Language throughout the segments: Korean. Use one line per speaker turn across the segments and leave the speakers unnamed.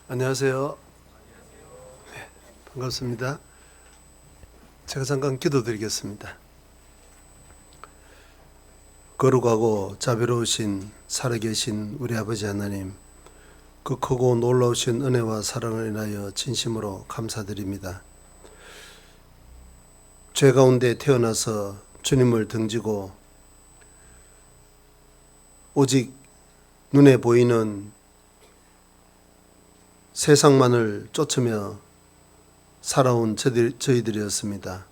안녕하세요. 네, 반갑습니다. 제가 잠깐 기도드리겠습니다. 거룩하고 자비로우신 살아계신 우리 아버지 하나님, 그 크고 놀라우신 은혜와 사랑을 인하여 진심으로 감사드립니다. 죄 가운데 태어나서 주님을 등지고 오직 눈에 보이는 세상만을 쫓으며 살아온 저희들이었습니다.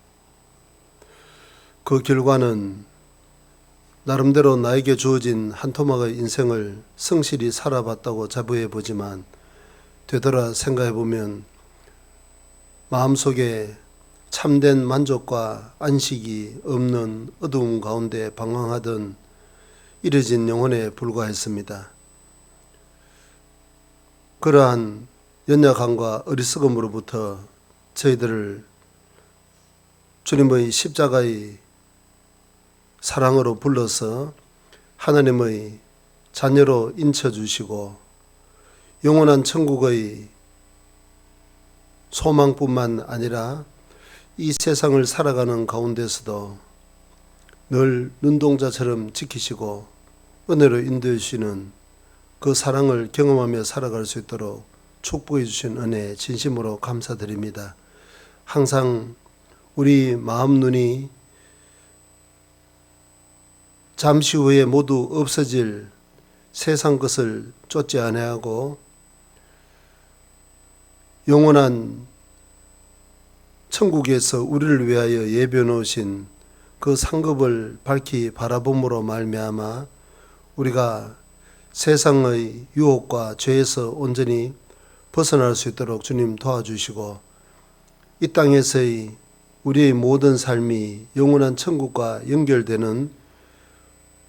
그 결과는 나름대로 나에게 주어진 한 토막의 인생을 성실히 살아봤다고 자부해 보지만 되돌아 생각해 보면 마음속에 참된 만족과 안식이 없는 어두운 가운데 방황하던 이뤄진 영혼에 불과했습니다. 그러한 연약함과 어리석음으로부터 저희들을 주님의 십자가의 사랑으로 불러서 하나님의 자녀로 인쳐주시고 영원한 천국의 소망뿐만 아니라 이 세상을 살아가는 가운데서도 늘 눈동자처럼 지키시고 은혜로 인도해 주시는 그 사랑을 경험하며 살아갈 수 있도록 축복해 주신 은혜에 진심으로 감사드립니다. 항상 우리 마음 눈이 잠시 후에 모두 없어질 세상 것을 쫓지 아니하고 영원한 천국에서 우리를 위하여 예비해 놓으신 그 상급을 밝히 바라봄으로 말미암아 우리가 세상의 유혹과 죄에서 온전히 벗어날 수 있도록 주님 도와주시고 이 땅에서의 우리의 모든 삶이 영원한 천국과 연결되는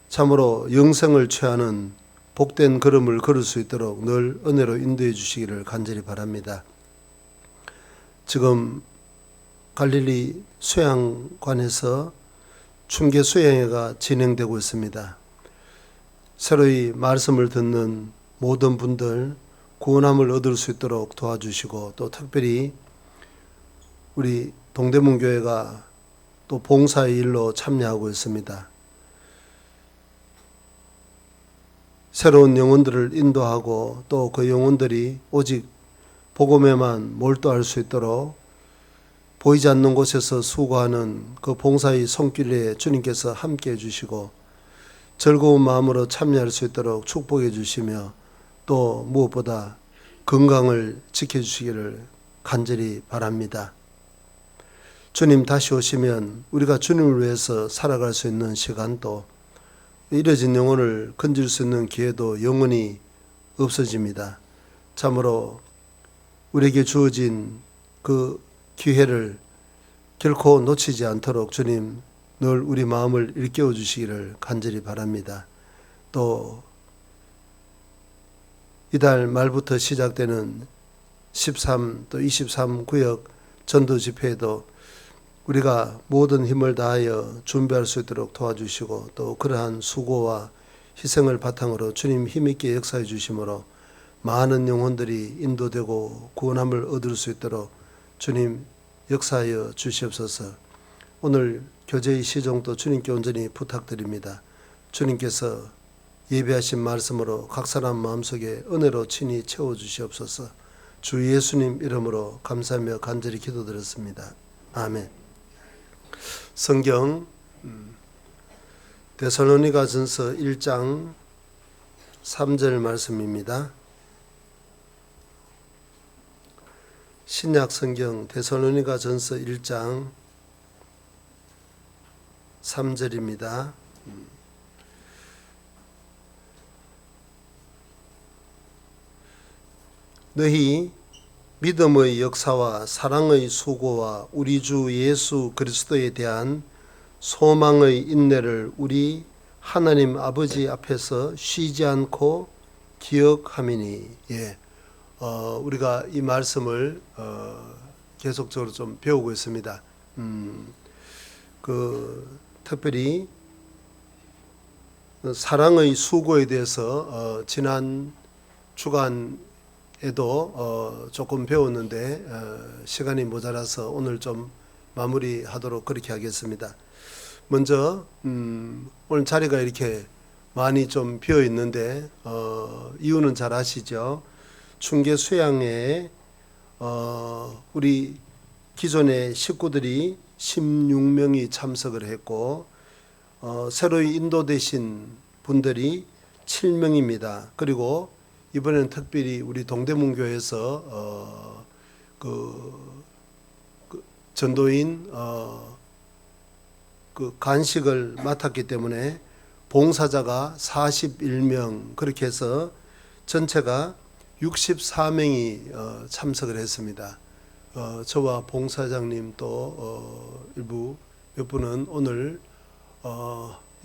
참으로 영생을 취하는 복된 걸음을 걸을 수 있도록 늘 은혜로 인도해 주시기를 간절히 바랍니다. 지금 갈릴리 수양관에서 충계 수양회가 진행되고 있습니다. 새로이 말씀을 듣는 모든 분들 구원함을 얻을 수 있도록 도와주시고 또 특별히 우리 동대문 교회가 또 봉사의 일로 참여하고 있습니다. 새로운 영혼들을 인도하고 또 그 영혼들이 오직 복음에만 몰두할 수 있도록 보이지 않는 곳에서 수고하는 그 봉사의 손길에 주님께서 함께해 주시고 즐거운 마음으로 참여할 수 있도록 축복해 주시며 또 무엇보다 건강을 지켜주시기를 간절히 바랍니다. 주님 다시 오시면 우리가 주님을 위해서 살아갈 수 있는 시간도 이뤄진 영혼을 건질 수 있는 기회도 영원히 없어집니다. 참으로 우리에게 주어진 그 기회를 결코 놓치지 않도록 주님 늘 우리 마음을 일깨워 주시기를 간절히 바랍니다. 또 이달 말부터 시작되는 13 또 23 구역 전도 집회에도 우리가 모든 힘을 다하여 준비할 수 있도록 도와주시고 또 그러한 수고와 희생을 바탕으로 주님 힘있게 역사해 주심으로 많은 영혼들이 인도되고 구원함을 얻을 수 있도록 주님 역사하여 주시옵소서. 오늘 교제의 시종도 주님께 온전히 부탁드립니다. 주님께서 예배하신 말씀으로 각 사람 마음속에 은혜로 친히 채워주시옵소서. 주 예수님 이름으로 감사하며 간절히 기도드렸습니다. 아멘. 성경 데살로니가전서 1장 3절 말씀입니다. 신약 성경 데살로니가전서 1장 3절입니다. 너희 믿음의 역사와 사랑의 수고와 우리 주 예수 그리스도에 대한 소망의 인내를 우리 하나님 아버지 앞에서 쉬지 않고 기억함이니. 우리가 이 말씀을 계속적으로 좀 배우고 있습니다. 특별히 사랑의 수고에 대해서 지난 주간에 조금 배웠는데 시간이 모자라서 오늘 좀 마무리하도록 그렇게 하겠습니다. 먼저 오늘 자리가 이렇게 많이 좀 비어 있는데 이유는 잘 아시죠? 충계 수양회에 우리 기존의 식구들이 16명이 참석을 했고 새로이 인도되신 분들이 7명입니다. 그리고 이번에는 특별히 우리 동대문교회에서 전도인 간식을 맡았기 때문에 봉사자가 41명 그렇게 해서 전체가 64명이 참석을 했습니다. 저와 봉사장님 또 일부 몇 분은 오늘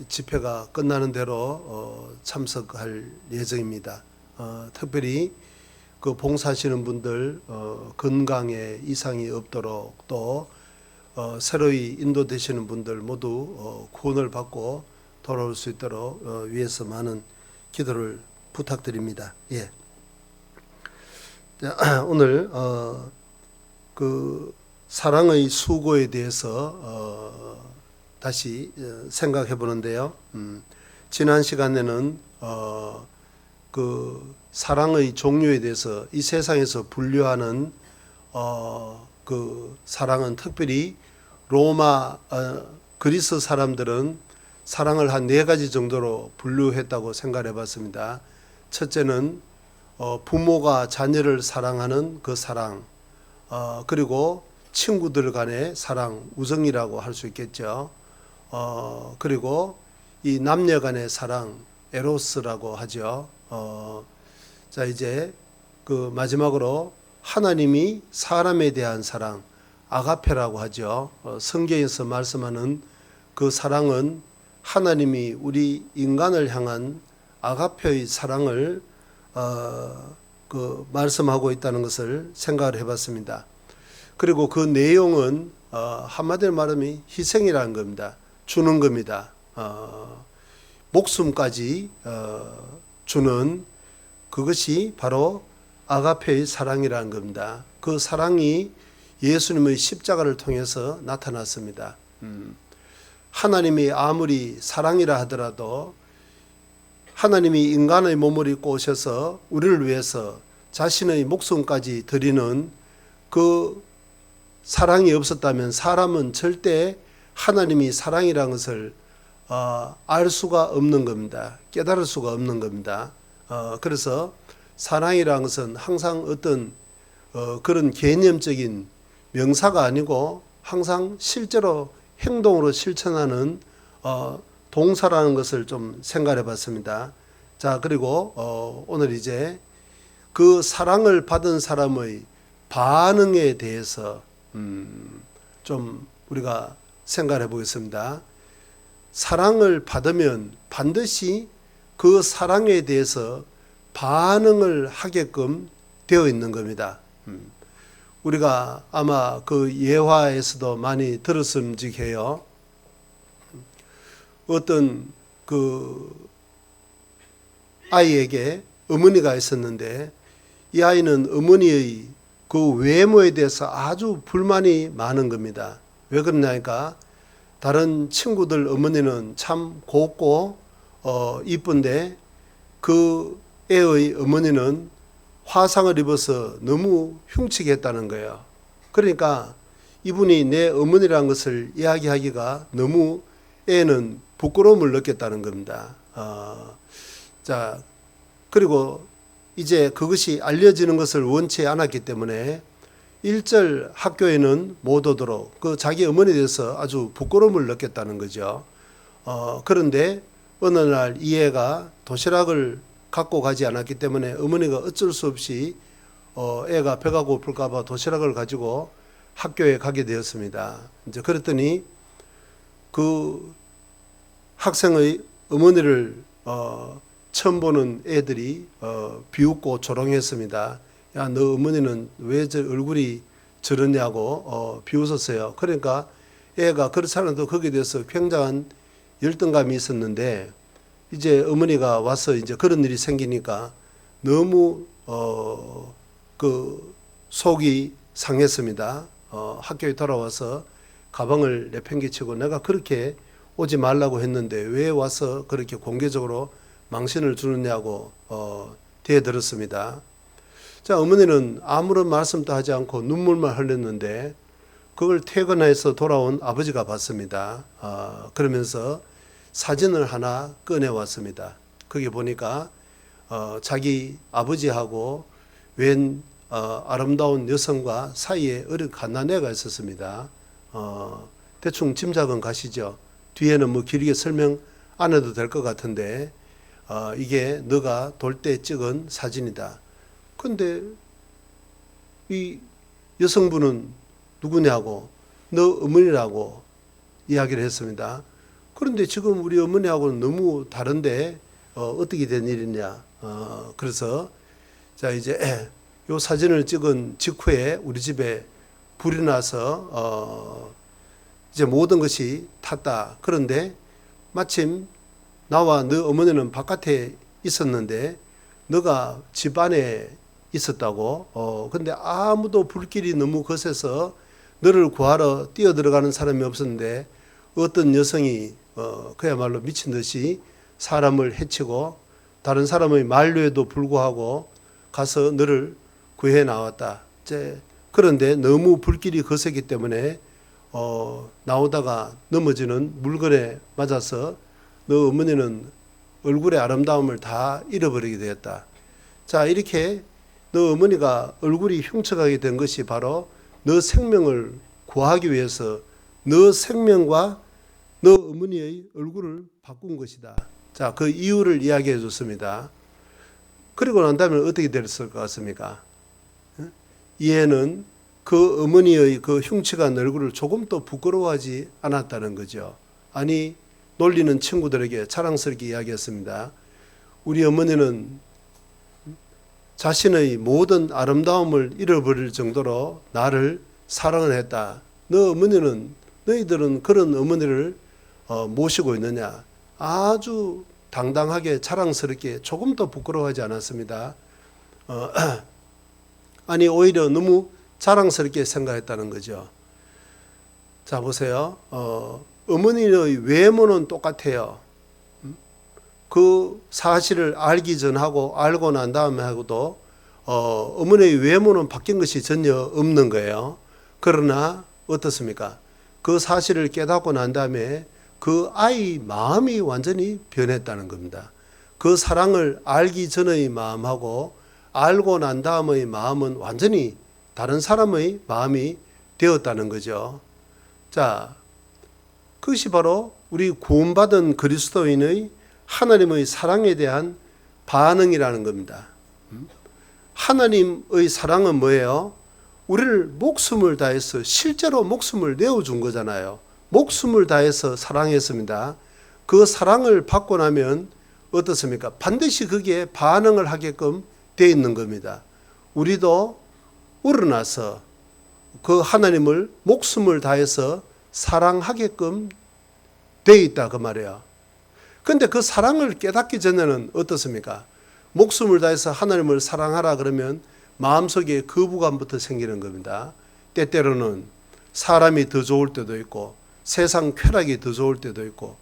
집회가 끝나는 대로 참석할 예정입니다. 특별히 그 봉사하시는 분들 건강에 이상이 없도록 또 새로이 인도되시는 분들 모두 구원을 받고 돌아올 수 있도록 위해서 많은 기도를 부탁드립니다. 예. 오늘 그 사랑의 수고에 대해서 다시 생각해 보는데요. 지난 시간에는 그 사랑의 종류에 대해서 이 세상에서 분류하는 그 사랑은 특별히 로마 그리스 사람들은 사랑을 한 4가지 정도로 분류했다고 생각해 봤습니다. 첫째는 부모가 자녀를 사랑하는 그 사랑, 그리고 친구들 간의 사랑, 우정이라고 할 수 있겠죠. 그리고 이 남녀 간의 사랑, 에로스라고 하죠. 자, 이제 그 마지막으로 하나님이 사람에 대한 사랑, 아가페라고 하죠. 성경에서 말씀하는 그 사랑은 하나님이 우리 인간을 향한 아가페의 사랑을 그 말씀하고 있다는 것을 생각을 해봤습니다. 그리고 그 내용은 한마디로 말하면 희생이라는 겁니다. 주는 겁니다. 목숨까지 주는 그것이 바로 아가페의 사랑이라는 겁니다. 그 사랑이 예수님의 십자가를 통해서 나타났습니다. 하나님이 아무리 사랑이라 하더라도 하나님이 인간의 몸을 입고 오셔서 우리를 위해서 자신의 목숨까지 드리는 그 사랑이 없었다면 사람은 절대 하나님이 사랑이라는 것을 알 수가 없는 겁니다. 깨달을 수가 없는 겁니다. 그래서 사랑이라는 것은 항상 어떤 그런 개념적인 명사가 아니고 항상 실제로 행동으로 실천하는 동사라는 것을 좀 생각해 봤습니다. 자, 그리고 오늘 이제 그 사랑을 받은 사람의 반응에 대해서 좀 우리가 생각해 보겠습니다. 사랑을 받으면 반드시 그 사랑에 대해서 반응을 하게끔 되어 있는 겁니다. 우리가 아마 그 예화에서도 많이 들었음직해요. 어떤 그 아이에게 어머니가 있었는데 이 아이는 어머니의 그 외모에 대해서 아주 불만이 많은 겁니다. 왜 그러냐니까 다른 친구들 어머니는 참 곱고 이쁜데 그 애의 어머니는 화상을 입어서 너무 흉측했다는 거예요. 그러니까 이분이 내 어머니라는 것을 이야기하기가 너무 애는 부끄러움을 느꼈다는 겁니다. 자, 그리고 이제 그것이 알려지는 것을 원치 않았기 때문에 일절 학교에는 못 오도록 그 자기 어머니에 대해서 아주 부끄러움을 느꼈다는 거죠. 그런데 어느 날 이 애가 도시락을 갖고 가지 않았기 때문에 어머니가 어쩔 수 없이 애가 배가 고플까 봐 도시락을 가지고 학교에 가게 되었습니다. 이제 그랬더니 그 학생의 어머니를 처음 보는 애들이 비웃고 조롱했습니다. 야, 너 어머니는 왜 저 얼굴이 저러냐고 비웃었어요. 그러니까 애가 그렇지 않아도 거기에 대해서 굉장한 열등감이 있었는데 이제 어머니가 와서 이제 그런 일이 생기니까 너무 그 속이 상했습니다. 학교에 돌아와서 가방을 내팽개치고 내가 그렇게 오지 말라고 했는데 왜 와서 그렇게 공개적으로 망신을 주느냐고 대들었습니다. 자, 어머니는 아무런 말씀도 하지 않고 눈물만 흘렸는데 그걸 퇴근해서 돌아온 아버지가 봤습니다. 그러면서 사진을 하나 꺼내왔습니다. 거기 보니까 자기 아버지하고 웬 아름다운 여성과 사이에 어린 갓난애가 있었습니다. 대충 짐작은 가시죠. 뒤에는 뭐 길게 설명 안 해도 될 것 같은데 이게 너가 돌 때 찍은 사진이다. 근데 이 여성분은 누구냐고 너 어머니라고 이야기를 했습니다. 그런데 지금 우리 어머니하고는 너무 다른데 어떻게 된 일이냐. 그래서 자 이제 요 사진을 찍은 직후에 우리 집에 불이 나서 이제 모든 것이 탔다. 그런데 마침 나와 너 어머니는 바깥에 있었는데 너가 집 안에 있었다고. 근데 아무도 불길이 너무 거세서 너를 구하러 뛰어들어가는 사람이 없었는데 어떤 여성이 그야말로 미친 듯이 사람을 해치고 다른 사람의 만류에도 불구하고 가서 너를 구해 나왔다. 그런데 너무 불길이 거세기 때문에 나오다가 넘어지는 물건에 맞아서 너 어머니는 얼굴의 아름다움을 다 잃어버리게 되었다. 자, 이렇게 너 어머니가 얼굴이 흉측하게 된 것이 바로 너 생명을 구하기 위해서 너 생명과 너 어머니의 얼굴을 바꾼 것이다. 자, 그 이유를 이야기해 줬습니다. 그리고 난 다음에 어떻게 됐을 것 같습니까? 이 애는 그 어머니의 그 흉측한 얼굴을 조금도 부끄러워하지 않았다는 거죠. 아니, 놀리는 친구들에게 자랑스럽게 이야기했습니다. 우리 어머니는 자신의 모든 아름다움을 잃어버릴 정도로 나를 사랑을 했다. 너희들은 그런 어머니를 모시고 있느냐. 아주 당당하게 자랑스럽게 조금도 부끄러워하지 않았습니다. 아니 오히려 너무 자랑스럽게 생각했다는 거죠. 자 보세요. 어머니의 외모는 똑같아요. 그 사실을 알기 전하고 알고 난 다음에 하고도 어머니의 외모는 바뀐 것이 전혀 없는 거예요. 그러나 어떻습니까? 그 사실을 깨닫고 난 다음에 그 아이 마음이 완전히 변했다는 겁니다. 그 사랑을 알기 전의 마음하고 알고 난 다음의 마음은 완전히 다른 사람의 마음이 되었다는 거죠. 자, 그것이 바로 우리 구원받은 그리스도인의 하나님의 사랑에 대한 반응이라는 겁니다. 하나님의 사랑은 뭐예요? 우리를 목숨을 다해서 실제로 목숨을 내어준 거잖아요. 목숨을 다해서 사랑했습니다. 그 사랑을 받고 나면 어떻습니까? 반드시 거기에 반응을 하게끔 되어 있는 겁니다. 우리도 우러나서 그 하나님을 목숨을 다해서 사랑하게끔 되어 있다 그 말이에요. 그런데 그 사랑을 깨닫기 전에는 어떻습니까? 목숨을 다해서 하나님을 사랑하라 그러면 마음속에 거부감부터 생기는 겁니다. 때때로는 사람이 더 좋을 때도 있고 세상 쾌락이 더 좋을 때도 있고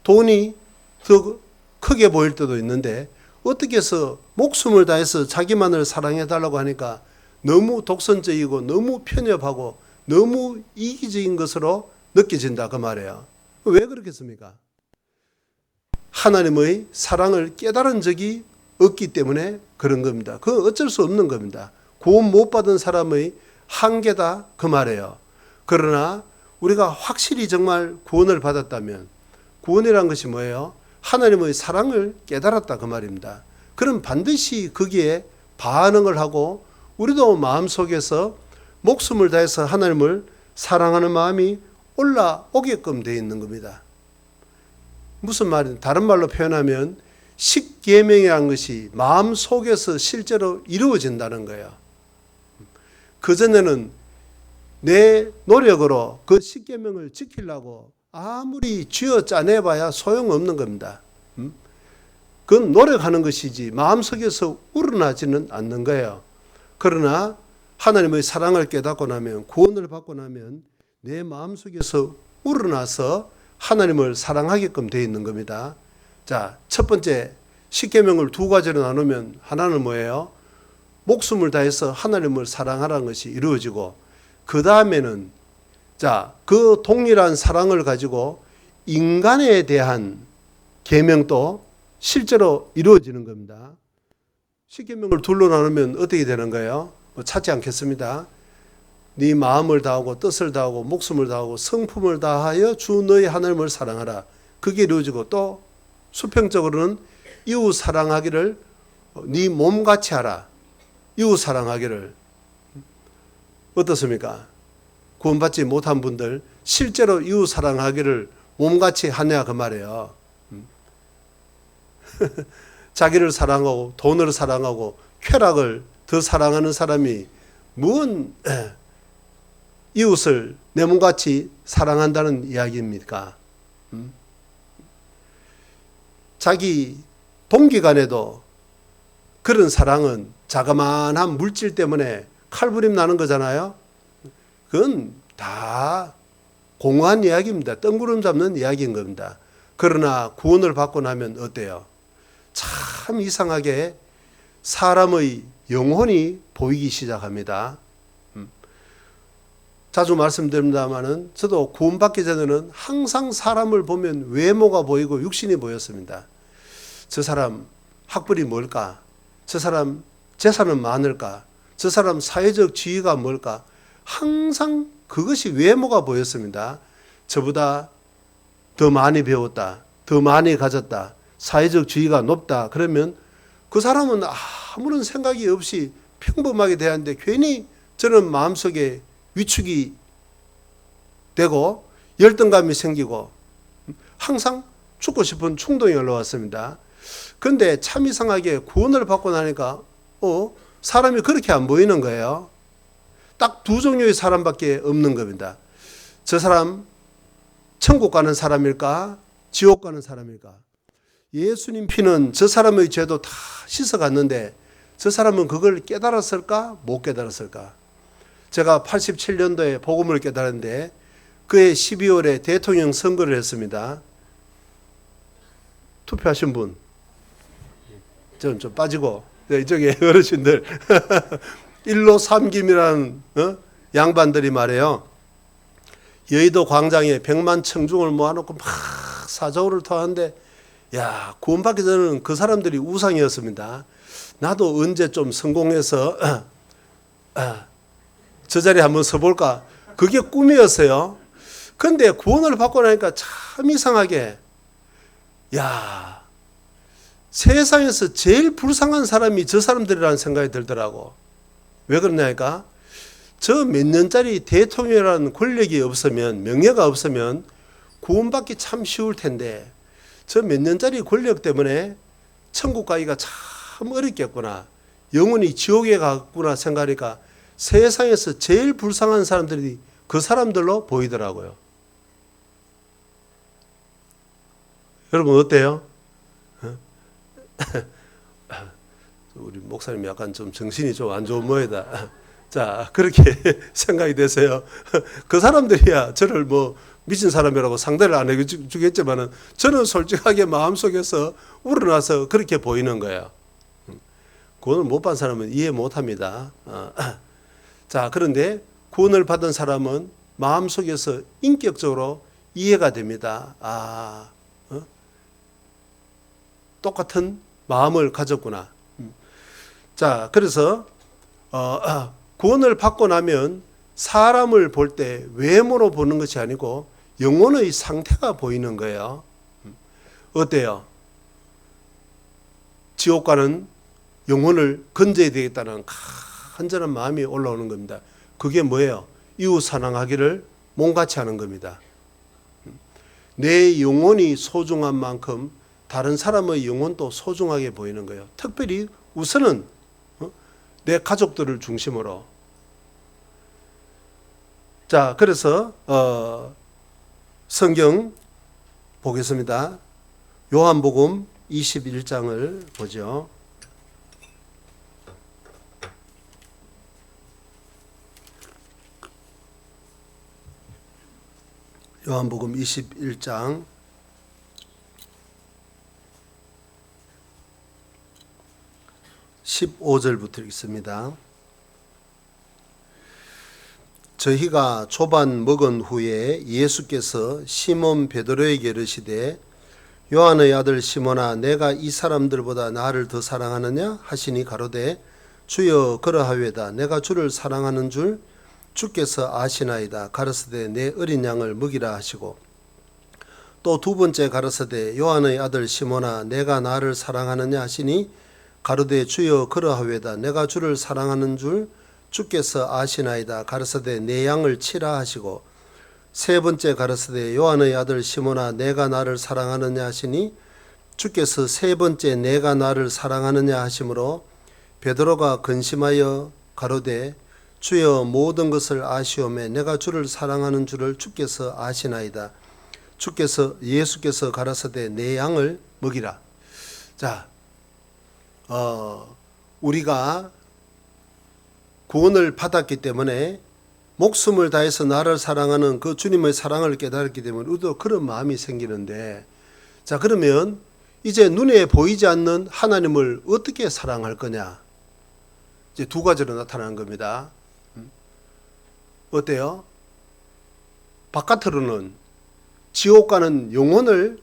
돈이 더 크게 보일 때도 있는데 어떻게 해서 목숨을 다해서 자기만을 사랑해달라고 하니까 너무 독선적이고 너무 편협하고 너무 이기적인 것으로 느껴진다 그 말이에요. 왜 그렇겠습니까? 하나님의 사랑을 깨달은 적이 없기 때문에 그런 겁니다. 그건 어쩔 수 없는 겁니다. 구원 못 받은 사람의 한계다 그 말이에요. 그러나 우리가 확실히 정말 구원을 받았다면 구원이란 것이 뭐예요? 하나님의 사랑을 깨달았다 그 말입니다. 그럼 반드시 거기에 반응을 하고 우리도 마음속에서 목숨을 다해서 하나님을 사랑하는 마음이 올라오게끔 되어 있는 겁니다. 무슨 말이냐? 다른 말로 표현하면 십계명이라는 것이 마음속에서 실제로 이루어진다는 거예요. 그전에는 내 노력으로 그 십계명을 지키려고 아무리 쥐어 짜내봐야 소용없는 겁니다. 그건 노력하는 것이지 마음속에서 우러나지는 않는 거예요. 그러나 하나님의 사랑을 깨닫고 나면, 구원을 받고 나면 내 마음속에서 우러나서 하나님을 사랑하게끔 되어 있는 겁니다. 자, 첫 번째 십계명을 두 가지로 나누면 하나는 뭐예요? 목숨을 다해서 하나님을 사랑하라는 것이 이루어지고, 그 다음에는 자, 그 동일한 사랑을 가지고 인간에 대한 계명도 실제로 이루어지는 겁니다. 십계명을 둘로 나누면 어떻게 되는 거예요? 찾지 않겠습니다. 네 마음을 다하고 뜻을 다하고 목숨을 다하고 성품을 다하여 주 너의 하나님을 사랑하라. 그게 이루어지고, 또 수평적으로는 이웃 사랑하기를 네 몸같이 하라. 이웃 사랑하기를. 어떻습니까? 구원받지 못한 분들 실제로 이웃 사랑하기를 몸같이 하냐 그 말이에요. 자기를 사랑하고 돈을 사랑하고 쾌락을 더 사랑하는 사람이 뭔 이웃을 내 몸같이 사랑한다는 이야기입니까? 자기 동기간에도 그런 사랑은 자그마한 물질 때문에 칼부림 나는 거잖아요. 그건 다 공허한 이야기입니다. 뜬구름 잡는 이야기인 겁니다. 그러나 구원을 받고 나면 어때요? 참 이상하게 사람의 영혼이 보이기 시작합니다. 자주 말씀드립니다마는 저도 구원받기 전에는 항상 사람을 보면 외모가 보이고 육신이 보였습니다. 저 사람 학벌이 뭘까? 저 사람 재산은 많을까? 저 사람 사회적 지위가 뭘까? 항상 그것이 외모가 보였습니다. 저보다 더 많이 배웠다, 더 많이 가졌다, 사회적 지위가 높다. 그러면 그 사람은 아무런 생각이 없이 평범하게 대하는데 괜히 저는 마음속에 위축이 되고 열등감이 생기고 항상 죽고 싶은 충동이 올라왔습니다. 그런데 참 이상하게 구원을 받고 나니까 사람이 그렇게 안 보이는 거예요. 딱 두 종류의 사람밖에 없는 겁니다. 저 사람 천국 가는 사람일까? 지옥 가는 사람일까? 예수님 피는 저 사람의 죄도 다 씻어갔는데 저 사람은 그걸 깨달았을까? 못 깨달았을까? 제가 87년도에 복음을 깨달았는데 그해 12월에 대통령 선거를 했습니다. 투표하신 분? 저는 좀 빠지고 이쪽에 어르신들 일로 삼김이라는 양반들이 말해요. 여의도 광장에 100만 청중을 모아놓고 막 사저우를 토하는데, 야, 구원받기 전에는 그 사람들이 우상이었습니다. 나도 언제 좀 성공해서 저 자리에 한번 서볼까? 그게 꿈이었어요. 그런데 구원을 받고 나니까 참 이상하게, 야, 세상에서 제일 불쌍한 사람이 저 사람들이라는 생각이 들더라고. 왜 그러냐니까, 저 몇 년짜리 대통령이라는 권력이 없으면, 명예가 없으면 구원받기 참 쉬울 텐데 저 몇 년짜리 권력 때문에 천국 가기가 참 어렵겠구나, 영원히 지옥에 가겠구나 생각하니까 세상에서 제일 불쌍한 사람들이 그 사람들로 보이더라고요. 여러분 어때요? 우리 목사님 약간 좀 정신이 좀 안 좋은 모양이다. 자, 그렇게 생각이 되세요. 그 사람들이야 저를 뭐 미친 사람이라고 상대를 안 해주겠지만은 저는 솔직하게 마음속에서 우러나서 그렇게 보이는 거예요. 구원을 못 받은 사람은 이해 못 합니다. 자, 그런데 구원을 받은 사람은 마음속에서 인격적으로 이해가 됩니다. 똑같은 마음을 가졌구나. 자, 그래서 구원을 받고 나면 사람을 볼 때 외모로 보는 것이 아니고 영혼의 상태가 보이는 거예요. 어때요? 지옥 가는 영혼을 건져야 되겠다는 간절한 마음이 올라오는 겁니다. 그게 뭐예요? 이웃 사랑하기를 몸같이 하는 겁니다. 내 영혼이 소중한 만큼 다른 사람의 영혼도 소중하게 보이는 거예요. 특별히 우선은 내 가족들을 중심으로. 자, 그래서 성경 보겠습니다. 요한복음 21장을 보죠. 요한복음 21장 15절부터 읽습니다. 저희가 조반 먹은 후에 예수께서 시몬 베드로에게 이르시되 요한의 아들 시몬아 내가 이 사람들보다 나를 더 사랑하느냐 하시니 가로되 주여 그러하외다. 내가 주를 사랑하는 줄 주께서 아시나이다. 가르사대 내 어린 양을 먹이라 하시고 또 두 번째 가르사대 요한의 아들 시몬아 내가 나를 사랑하느냐 하시니 가로되 주여 그러하외다. 내가 주를 사랑하는 줄 주께서 아시나이다. 가르사대 내 양을 치라 하시고 세 번째 가르사대 요한의 아들 시몬아 내가 나를 사랑하느냐 하시니 주께서 세 번째 내가 나를 사랑하느냐 하시므로 베드로가 근심하여 가로되 주여 모든 것을 아시오매 내가 주를 사랑하는 줄을 주께서 아시나이다. 예수께서 가라사대 내 양을 먹이라. 자, 우리가 구원을 받았기 때문에 목숨을 다해서 나를 사랑하는 그 주님의 사랑을 깨달았기 때문에 우리도 그런 마음이 생기는데, 자 그러면 이제 눈에 보이지 않는 하나님을 어떻게 사랑할 거냐? 이제 두 가지로 나타나는 겁니다. 어때요? 바깥으로는 지옥 가는 영혼을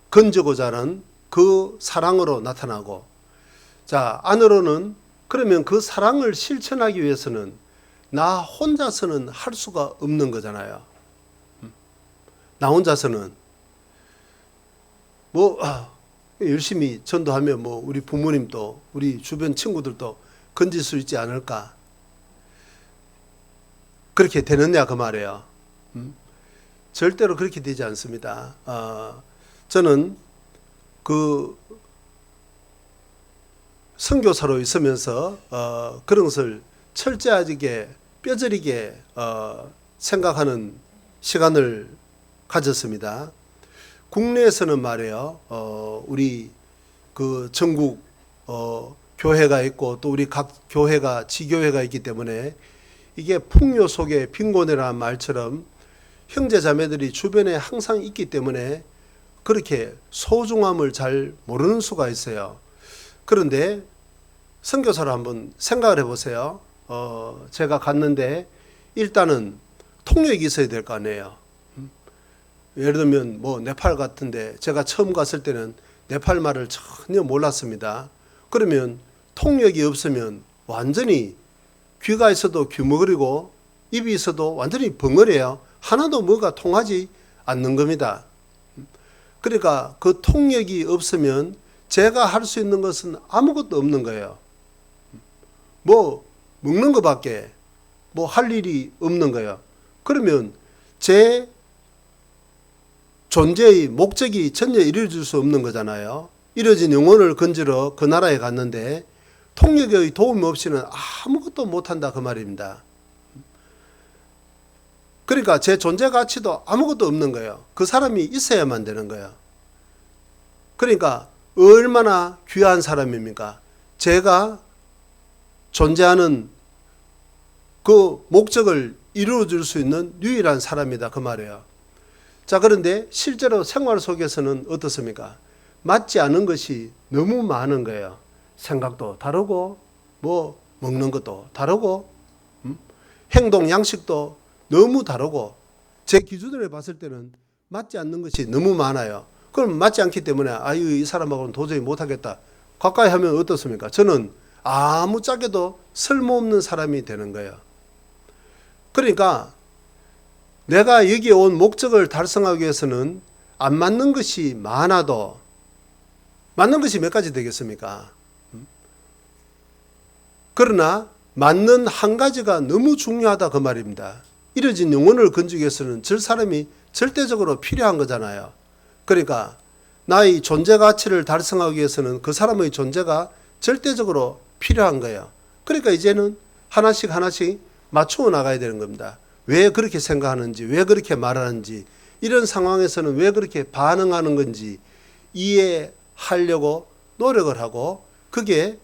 건지고자 하는 그 사랑으로 나타나고, 자 안으로는 그러면 그 사랑을 실천하기 위해서는 나 혼자서는 할 수가 없는 거잖아요. 나 혼자서는 열심히 전도하면 우리 부모님도 우리 주변 친구들도 건질 수 있지 않을까? 그렇게 되느냐 그 말이에요. 절대로 그렇게 되지 않습니다. 저는 그 선교사로 있으면서 그런 것을 철저하게 뼈저리게 생각하는 시간을 가졌습니다. 국내에서는 말이에요. 우리 그 전국 교회가 있고 또 우리 각 교회가 지교회가 있기 때문에 이게 풍요 속에 빈곤이라는 말처럼 형제 자매들이 주변에 항상 있기 때문에 그렇게 소중함을 잘 모르는 수가 있어요. 그런데 선교사로 한번 생각을 해보세요. 제가 갔는데 일단은 통역이 있어야 될 거 아니에요. 예를 들면 네팔 같은데 제가 처음 갔을 때는 네팔 말을 전혀 몰랐습니다. 그러면 통역이 없으면 완전히 귀가 있어도 귀머거리고 입이 있어도 완전히 벙어리예요. 하나도 뭐가 통하지 않는 겁니다. 그러니까 그 통역이 없으면 제가 할 수 있는 것은 아무것도 없는 거예요. 먹는 것밖에 할 일이 없는 거예요. 그러면 제 존재의 목적이 전혀 이루어질 수 없는 거잖아요. 이뤄진 영혼을 건지러 그 나라에 갔는데 통역의 도움 없이는 아무것도 못한다 그 말입니다. 그러니까 제 존재 가치도 아무것도 없는 거예요. 그 사람이 있어야만 되는 거예요. 그러니까 얼마나 귀한 사람입니까? 제가 존재하는 그 목적을 이루어줄 수 있는 유일한 사람이다 그 말이에요. 자 그런데 실제로 생활 속에서는 어떻습니까? 맞지 않은 것이 너무 많은 거예요. 생각도 다르고 먹는 것도 다르고 행동 양식도 너무 다르고 제 기준으로 봤을 때는 맞지 않는 것이 너무 많아요. 그럼 맞지 않기 때문에 이 사람하고는 도저히 못하겠다. 가까이 하면 어떻습니까? 저는 아무짝에도 쓸모없는 사람이 되는 거예요. 그러니까 내가 여기에 온 목적을 달성하기 위해서는 안 맞는 것이 많아도 맞는 것이 몇 가지 되겠습니까? 그러나 맞는 한 가지가 너무 중요하다 그 말입니다. 이뤄진 영혼을 건지기 위해서는 저 사람이 절대적으로 필요한 거잖아요. 그러니까 나의 존재 가치를 달성하기 위해서는 그 사람의 존재가 절대적으로 필요한 거예요. 그러니까 이제는 하나씩 맞추어 나가야 되는 겁니다. 왜 그렇게 생각하는지, 왜 그렇게 말하는지, 이런 상황에서는 왜 그렇게 반응하는 건지 이해하려고 노력을 하고 그게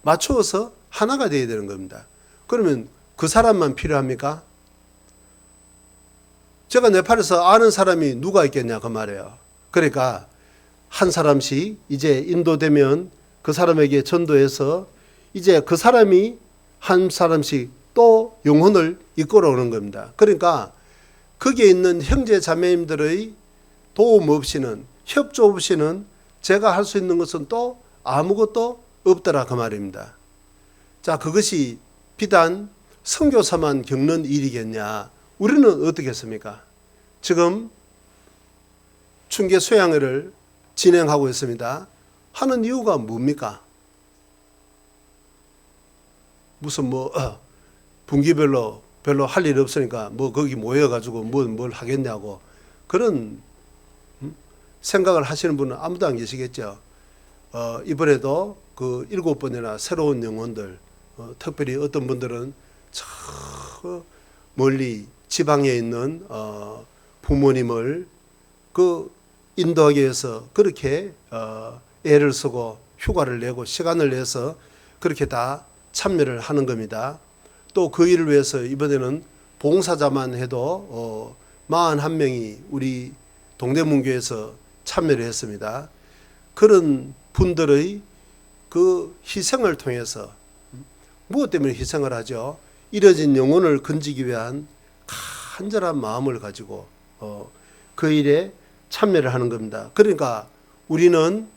맞추어서 하나가 되어야 되는 겁니다. 그러면 그 사람만 필요합니까? 제가 네팔에서 아는 사람이 누가 있겠냐 그 말이에요. 그러니까 한 사람씩 이제 인도되면 그 사람에게 전도해서 이제 그 사람이 한 사람씩 또 영혼을 이끌어 오는 겁니다. 그러니까 거기에 있는 형제 자매님들의 도움 없이는, 협조 없이는 제가 할 수 있는 것은 또 아무것도 없더라 그 말입니다. 자, 그것이 비단 선교사만 겪는 일이겠냐? 우리는 어떻겠습니까? 지금 중계 수양회를 진행하고 있습니다. 하는 이유가 뭡니까? 무슨 분기별로 별로 할 일 없으니까 거기 모여가지고 뭘 하겠냐고 그런 생각을 하시는 분은 아무도 안 계시겠죠. 이번에도 그 7번이나 새로운 영혼들, 특별히 어떤 분들은 저 멀리 지방에 있는 부모님을 그 인도하기 위해서 그렇게 애를 쓰고 휴가를 내고 시간을 내서 그렇게 다 참여를 하는 겁니다. 또 그 일을 위해서 이번에는 봉사자만 해도 41명이 우리 동대문교에서 참여를 했습니다. 그런 분들의 그 희생을 통해서 무엇 때문에 희생을 하죠? 잃어진 영혼을 건지기 위한 간절한 마음을 가지고 그 일에 참여를 하는 겁니다. 그러니까 우리는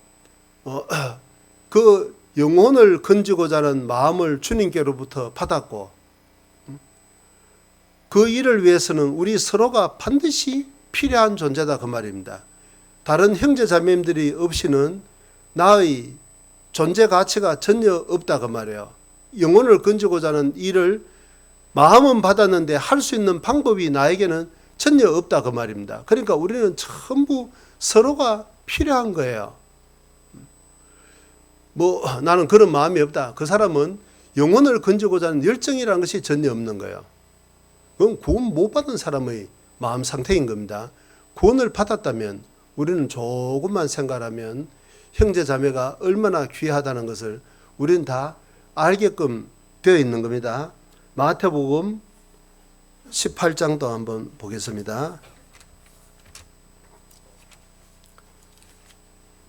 그 영혼을 건지고자 하는 마음을 주님께로부터 받았고 그 일을 위해서는 우리 서로가 반드시 필요한 존재다 그 말입니다. 다른 형제 자매님들이 없이는 나의 존재 가치가 전혀 없다 그 말이에요. 영혼을 건지고자 하는 일을 마음은 받았는데 할 수 있는 방법이 나에게는 전혀 없다 그 말입니다. 그러니까 우리는 전부 서로가 필요한 거예요. 나는 그런 마음이 없다. 그 사람은 영혼을 건지고자 하는 열정이라는 것이 전혀 없는 거예요. 그건 구원 못 받은 사람의 마음 상태인 겁니다. 구원을 받았다면 우리는 조금만 생각하면 형제 자매가 얼마나 귀하다는 것을 우리는 다 알게끔 되어 있는 겁니다. 마태복음 18장도 한번 보겠습니다.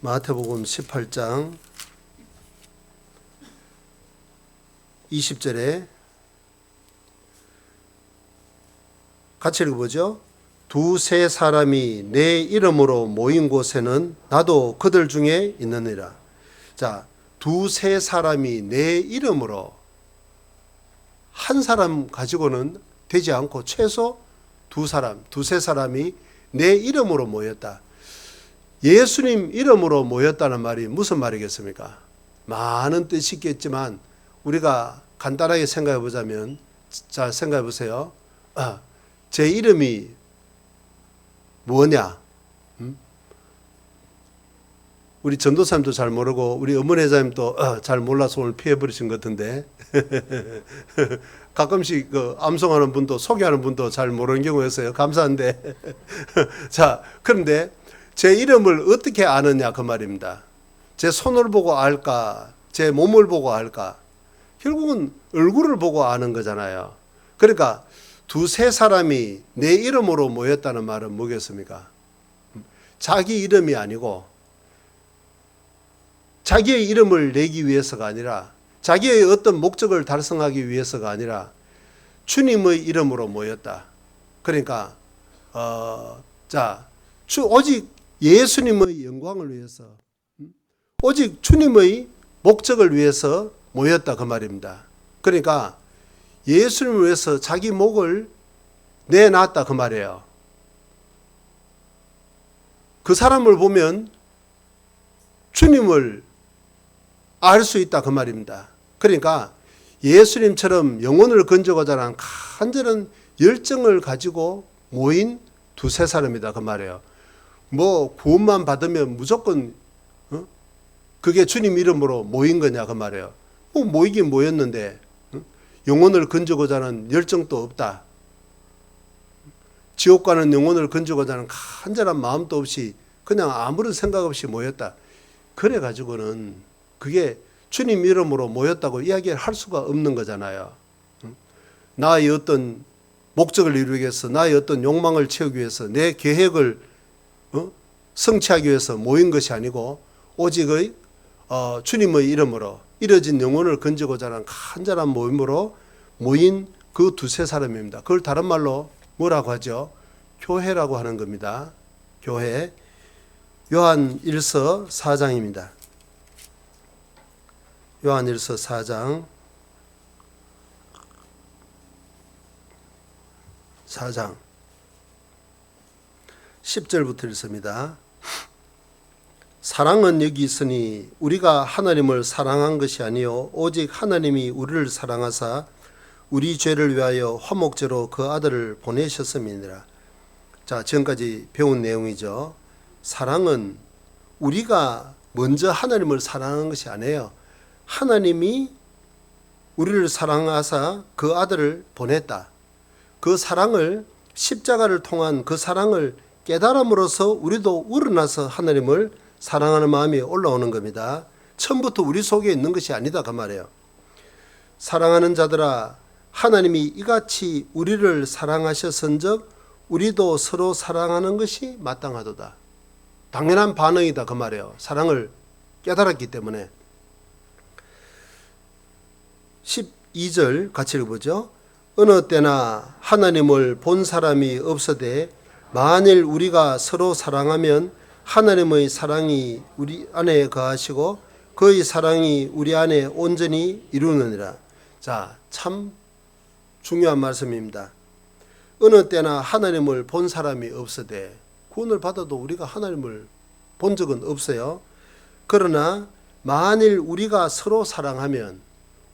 마태복음 18장 20절에 같이 읽어보죠. 두세 사람이 내 이름으로 모인 곳에는 나도 그들 중에 있느니라. 자, 두세 사람이 내 이름으로, 한 사람 가지고는 되지 않고 최소 두 사람, 두세 사람이 내 이름으로 모였다. 예수님 이름으로 모였다는 말이 무슨 말이겠습니까? 많은 뜻이 있겠지만 우리가 간단하게 생각해 보자면, 자, 생각해 보세요. 제 이름이 뭐냐? 우리 전도사님도 잘 모르고 우리 어머니 회장님도 잘 몰라서 오늘 피해버리신 것 같은데 가끔씩 그 암송하는 분도 소개하는 분도 잘 모르는 경우가 있어요. 감사한데 자, 그런데 제 이름을 어떻게 아느냐 그 말입니다. 제 손을 보고 알까? 제 몸을 보고 알까? 결국은 얼굴을 보고 아는 거잖아요. 그러니까 두세 사람이 내 이름으로 모였다는 말은 뭐겠습니까? 자기 이름이 아니고 자기의 이름을 내기 위해서가 아니라, 자기의 어떤 목적을 달성하기 위해서가 아니라 주님의 이름으로 모였다. 그러니까 오직 예수님의 영광을 위해서, 오직 주님의 목적을 위해서 모였다 그 말입니다. 그러니까 예수님을 위해서 자기 목을 내놨다 그 말이에요. 그 사람을 보면 주님을 알 수 있다 그 말입니다. 그러니까 예수님처럼 영혼을 건져고자 하는 간절한 열정을 가지고 모인 두세 사람이다 그 말이에요. 구원만 받으면 무조건 그게 주님 이름으로 모인 거냐 그 말이에요. 모이긴 모였는데 영혼을 건져고자 하는 열정도 없다. 지옥 가는 영혼을 건져고자 하는 간절한 마음도 없이 그냥 아무런 생각 없이 모였다. 그래 가지고는 그게 주님 이름으로 모였다고 이야기를 할 수가 없는 거잖아요. 나의 어떤 목적을 이루기 위해서, 나의 어떤 욕망을 채우기 위해서, 내 계획을 성취하기 위해서 모인 것이 아니고 오직의 주님의 이름으로 이뤄진 영혼을 건지고자 하는 간절한 모임으로 모인 그 두세 사람입니다. 그걸 다른 말로 뭐라고 하죠? 교회라고 하는 겁니다. 교회. 요한 1서 4장입니다. 요한 1서 4장 10절부터 읽습니다. 사랑은 여기 있으니 우리가 하나님을 사랑한 것이 아니요 오직 하나님이 우리를 사랑하사 우리 죄를 위하여 화목제로 그 아들을 보내셨음이니라. 자, 지금까지 배운 내용이죠. 사랑은 우리가 먼저 하나님을 사랑한 것이 아니에요. 하나님이 우리를 사랑하사 그 아들을 보냈다. 그 사랑을, 십자가를 통한 그 사랑을 깨달음으로써 우리도 우러나서 하나님을 사랑하는 마음이 올라오는 겁니다. 처음부터 우리 속에 있는 것이 아니다 그 말이에요. 사랑하는 자들아, 하나님이 이같이 우리를 사랑하셨은즉 우리도 서로 사랑하는 것이 마땅하도다. 당연한 반응이다 그 말이에요. 사랑을 깨달았기 때문에. 12절 같이 읽어보죠. 어느 때나 하나님을 본 사람이 없어되 만일 우리가 서로 사랑하면 하나님의 사랑이 우리 안에 거하시고 그의 사랑이 우리 안에 온전히 이루느니라. 자, 참 중요한 말씀입니다. 어느 때나 하나님을 본 사람이 없어되, 구원을 받아도 우리가 하나님을 본 적은 없어요. 그러나 만일 우리가 서로 사랑하면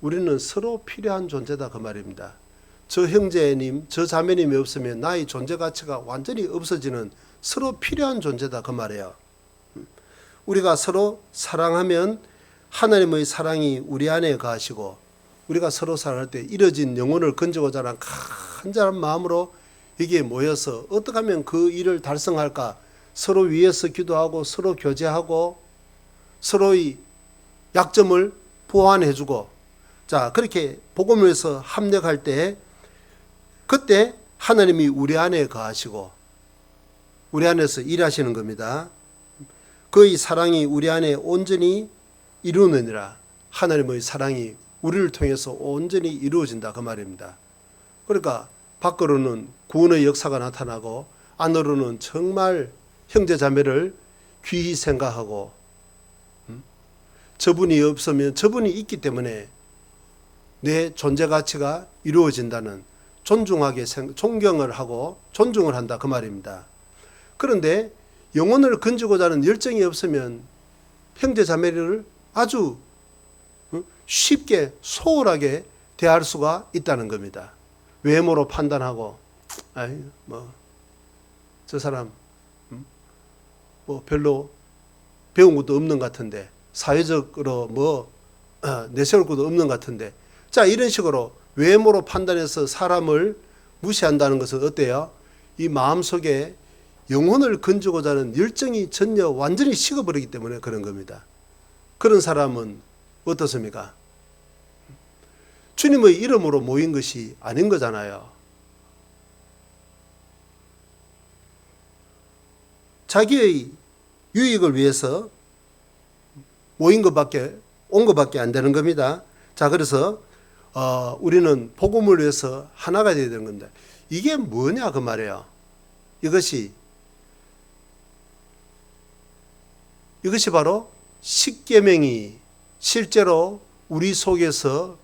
우리는 서로 필요한 존재다 그 말입니다. 저 형제님, 저 자매님이 없으면 나의 존재 가치가 완전히 없어지는 서로 필요한 존재다 그 말이에요. 우리가 서로 사랑하면 하나님의 사랑이 우리 안에 거하시고, 우리가 서로 사랑할 때 이뤄진 영혼을 건지고자 하는 간절한 마음으로 여기에 모여서 어떻게 하면 그 일을 달성할까, 서로 위해서 기도하고 서로 교제하고 서로의 약점을 보완해주고, 자, 그렇게 복음을 위해서 합력할 때 그때 하나님이 우리 안에 거하시고 우리 안에서 일하시는 겁니다. 그의 사랑이 우리 안에 온전히 이루느니라. 하나님의 사랑이 우리를 통해서 온전히 이루어진다 그 말입니다. 그러니까 밖으로는 구원의 역사가 나타나고 안으로는 정말 형제자매를 귀히 생각하고, 저분이 없으면 저분이 있기 때문에 내 존재 가치가 이루어진다는 존중하게 존경을 하고 존중을 한다 그 말입니다. 그런데 영혼을 건지고자 하는 열정이 없으면 형제자매를 아주 쉽게 소홀하게 대할 수가 있다는 겁니다. 외모로 판단하고, 저 사람 별로 배운 것도 없는 것 같은데, 사회적으로 내세울 것도 없는 것 같은데, 자, 이런 식으로 외모로 판단해서 사람을 무시한다는 것은 어때요? 이 마음속에 영혼을 건지고자 하는 열정이 전혀 완전히 식어버리기 때문에 그런 겁니다. 그런 사람은 어떻습니까? 주님의 이름으로 모인 것이 아닌 거잖아요. 자기의 유익을 위해서 모인 것밖에, 온 것밖에 안 되는 겁니다. 자, 그래서 우리는 복음을 위해서 하나가 되어야 되는 겁니다. 이게 뭐냐 그 말이에요. 이것이 바로 십계명이 실제로 우리 속에서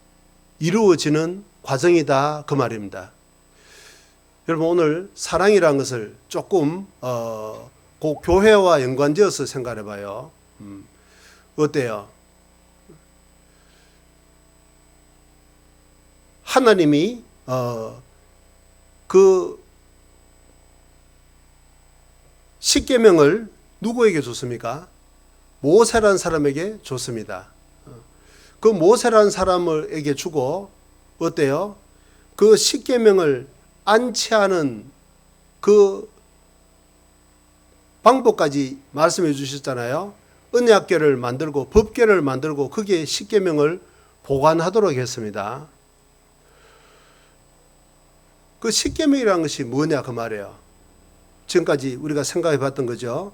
이루어지는 과정이다 그 말입니다. 여러분, 오늘 사랑이라는 것을 조금 그 교회와 연관되어서 생각해 봐요. 어때요? 하나님이 그 십계명을 누구에게 줬습니까? 모세라는 사람에게 줬습니다. 그 모세라는 사람에게 주고 어때요? 그 십계명을 안치하는 그 방법까지 말씀해 주셨잖아요. 언약궤를 만들고 법궤를 만들고 거기에 십계명을 보관하도록 했습니다. 그 십계명이라는 것이 뭐냐 그 말이에요. 지금까지 우리가 생각해 봤던 거죠.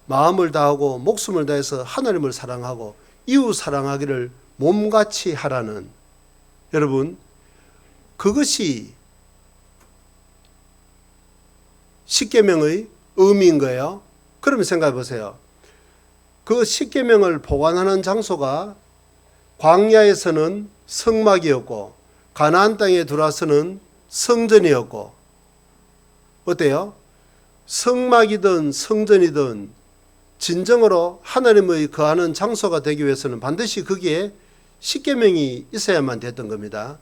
마음을 다하고 목숨을 다해서 하나님을 사랑하고 이웃 사랑하기를 몸같이 하라는, 여러분 그것이 십계명의 의미인 거예요. 그러면 생각해 보세요. 그 십계명을 보관하는 장소가 광야에서는 성막이었고 가나안 땅에 들어와서는 성전이었고, 어때요? 성막이든 성전이든 진정으로 하나님의 거하는 장소가 되기 위해서는 반드시 거기에 십계명이 있어야만 됐던 겁니다.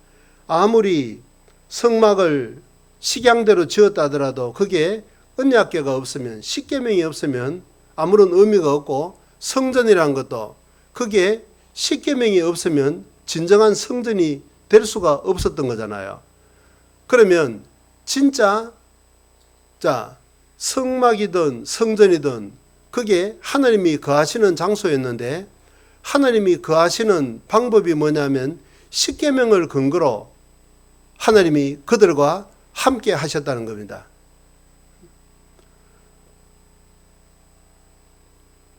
아무리 성막을 식양대로 지었다 하더라도 거기에 언약궤가 없으면, 십계명이 없으면 아무런 의미가 없고, 성전이라는 것도 거기에 십계명이 없으면 진정한 성전이 될 수가 없었던 거잖아요. 그러면 진짜 성막이든 성전이든 그게 하나님이 거하시는 장소였는데, 하나님이 거하시는 방법이 뭐냐면 십계명을 근거로 하나님이 그들과 함께 하셨다는 겁니다.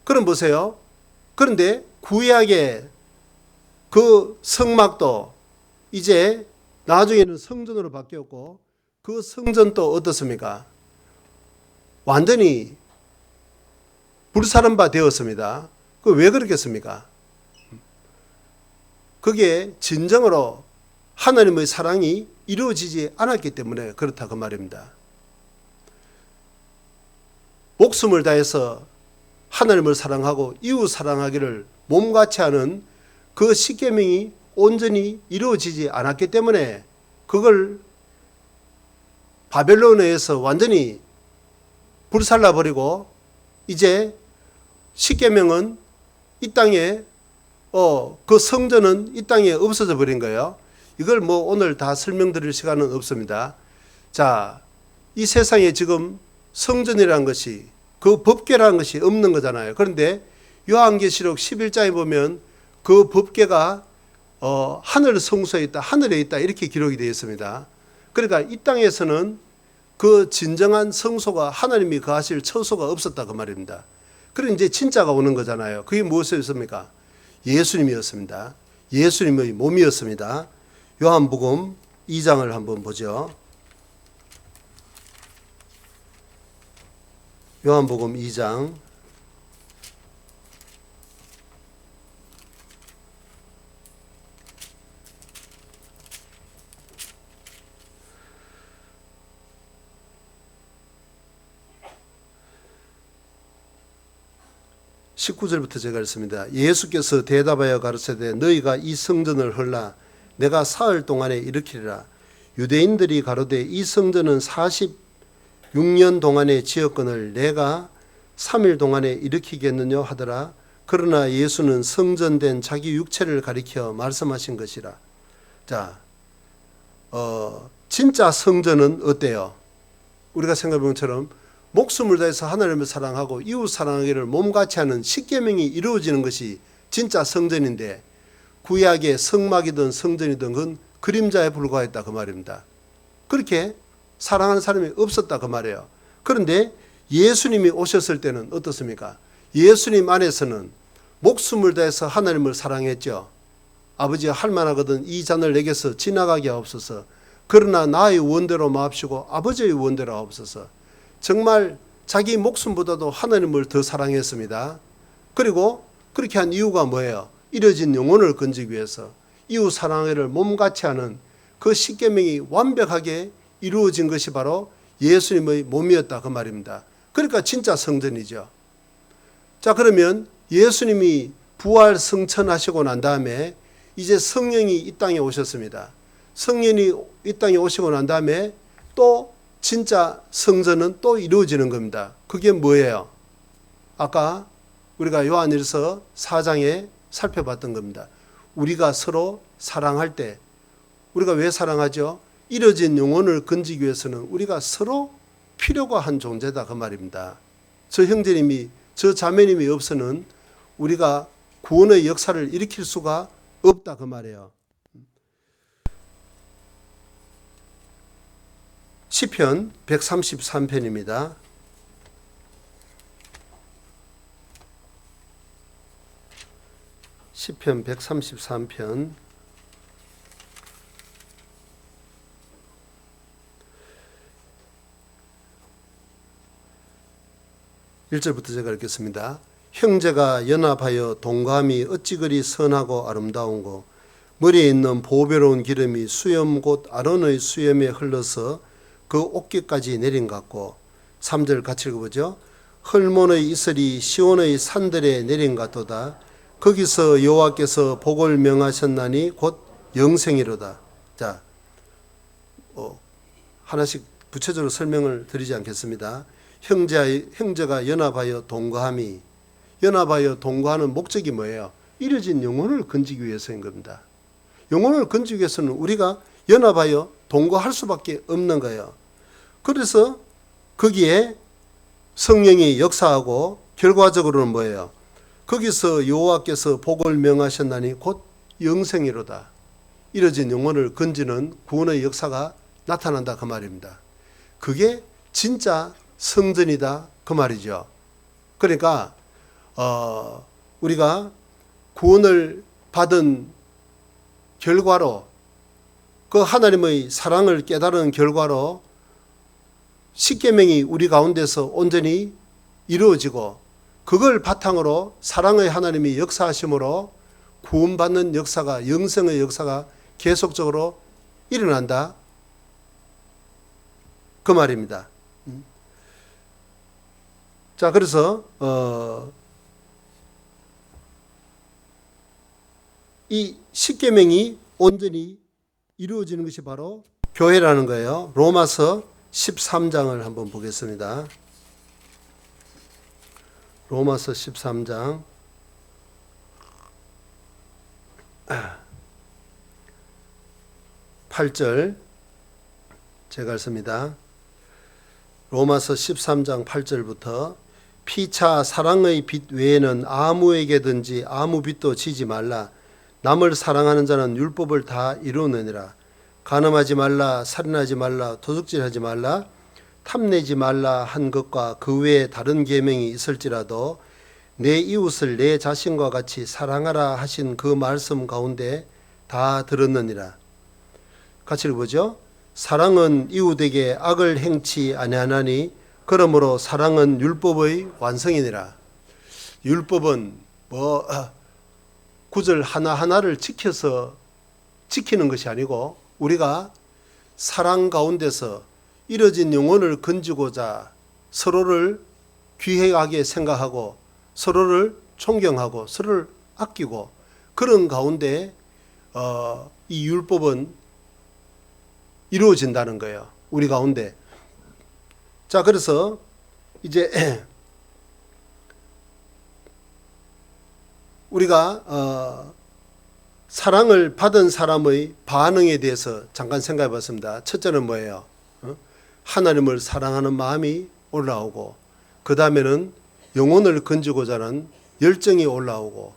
그럼 보세요. 그런데 구약의 그 성막도 이제 나중에는 성전으로 바뀌었고, 그 성전도 어떻습니까? 완전히 불사른 바 되었습니다. 그 왜 그렇겠습니까? 그게 진정으로 하나님의 사랑이 이루어지지 않았기 때문에 그렇다 그 말입니다. 목숨을 다해서 하나님을 사랑하고 이웃 사랑하기를 몸같이 하는 그 십계명이 온전히 이루어지지 않았기 때문에 그걸 바벨론에서 완전히 불살라버리고 이제 십계명은 이 땅에 그 성전은 이 땅에 없어져 버린 거예요. 이걸 뭐 오늘 다 설명드릴 시간은 없습니다. 자, 이 세상에 지금 성전이라는 것이, 그 법궤라는 것이 없는 거잖아요. 그런데 요한계시록 11장에 보면 그 법궤가 하늘 성소에 있다, 하늘에 있다 이렇게 기록이 되어 있습니다. 그러니까 이 땅에서는 그 진정한 성소가, 하나님이 거하실 처소가 없었다 그 말입니다. 그럼 이제 진짜가 오는 거잖아요. 그게 무엇이었습니까? 예수님이었습니다. 예수님의 몸이었습니다. 요한복음 2장을 한번 보죠. 요한복음 2장 19절부터 제가 읽습니다. 예수께서 대답하여 가르치되 너희가 이 성전을 헐라 내가 사흘 동안에 일으키리라. 유대인들이 가로되 이 성전은 46년 동안에 지었거늘 내가 3일 동안에 일으키겠느냐 하더라. 그러나 예수는 성전된 자기 육체를 가리켜 말씀하신 것이라. 자, 진짜 성전은 어때요? 우리가 생각해본 것처럼 목숨을 다해서 하나님을 사랑하고 이웃 사랑하기를 몸같이 하는 십계명이 이루어지는 것이 진짜 성전인데, 구약의 성막이든 성전이든 그건 그림자에 불과했다 그 말입니다. 그렇게 사랑하는 사람이 없었다 그 말이에요. 그런데 예수님이 오셨을 때는 어떻습니까? 예수님 안에서는 목숨을 다해서 하나님을 사랑했죠. 아버지가 할 만하거든 이 잔을 내게서 지나가게 하옵소서. 그러나 나의 원대로 마옵시고 아버지의 원대로 하옵소서. 정말 자기 목숨보다도 하나님을 더 사랑했습니다. 그리고 그렇게 한 이유가 뭐예요? 잃어진 영혼을 건지기 위해서 이웃 사랑을 몸같이 하는 그 십계명이 완벽하게 이루어진 것이 바로 예수님의 몸이었다 그 말입니다. 그러니까 진짜 성전이죠. 자, 그러면 예수님이 부활 승천하시고 난 다음에 이제 성령이 이 땅에 오셨습니다. 성령이 이 땅에 오시고 난 다음에 또 진짜 성전은 또 이루어지는 겁니다. 그게 뭐예요? 아까 우리가 요한일서 4장에 살펴봤던 겁니다. 우리가 서로 사랑할 때, 우리가 왜 사랑하죠? 잃어진 영혼을 건지기 위해서는 우리가 서로 필요가 한 존재다 그 말입니다. 저 형제님이, 저 자매님이 없어는 우리가 구원의 역사를 일으킬 수가 없다 그 말이에요. 시편 133편입니다. 시편 133편 1절부터 제가 읽겠습니다. 형제가 연합하여 동감이 어찌 그리 선하고 아름다운고 머리에 있는 보배로운 기름이 수염 곧 아론의 수염에 흘러서 그 옷깃까지 내린 같고 3절 같이 읽어보죠. 헐몬의 이슬이 시온의 산들에 내린 같도다. 거기서 여호와께서 복을 명하셨나니 곧 영생이로다. 자, 하나씩 구체적으로 설명을 드리지 않겠습니다. 형제가 연합하여 동거함이, 연합하여 동거하는 목적이 뭐예요? 이뤄진 영혼을 건지기 위해서인 겁니다. 영혼을 건지기 위해서는 우리가 연합하여 동거할 수밖에 없는 거예요. 그래서 거기에 성령이 역사하고 결과적으로는 뭐예요? 거기서 여호와께서 복을 명하셨나니 곧 영생이로다. 이뤄진 영혼을 건지는 구원의 역사가 나타난다 그 말입니다. 그게 진짜 성전이다 그 말이죠. 그러니까 우리가 구원을 받은 결과로 그 하나님의 사랑을 깨달은 결과로 십계명이 우리 가운데서 온전히 이루어지고 그걸 바탕으로 사랑의 하나님이 역사하심으로 구원받는 역사가, 영생의 역사가 계속적으로 일어난다 그 말입니다. 자, 그래서 이 십계명이 온전히 이루어지는 것이 바로 교회라는 거예요. 로마서 13장을 한번 보겠습니다. 로마서 13장 8절 제가 읽습니다. 로마서 13장 8절부터 피차 사랑의 빛 외에는 아무에게든지 아무 빛도 지지 말라. 남을 사랑하는 자는 율법을 다 이루느니라. 간음하지 말라, 살인하지 말라, 도둑질하지 말라, 탐내지 말라 한 것과 그 외에 다른 계명이 있을지라도 내 이웃을 내 자신과 같이 사랑하라 하신 그 말씀 가운데 다 들었느니라. 같이 읽어보죠. 사랑은 이웃에게 악을 행치 아니하나니 그러므로 사랑은 율법의 완성이니라. 율법은 구절 하나하나를 지키는 것이 아니고 우리가 사랑 가운데서 이뤄진 영혼을 건지고자 서로를 귀하게 생각하고 서로를 존경하고 서로를 아끼고 그런 가운데 이 율법은 이루어진다는 거예요. 우리 가운데. 자, 그래서 이제 우리가 사랑을 받은 사람의 반응에 대해서 잠깐 생각해 봤습니다. 첫째는 뭐예요? 하나님을 사랑하는 마음이 올라오고 그 다음에는 영혼을 건지고자 하는 열정이 올라오고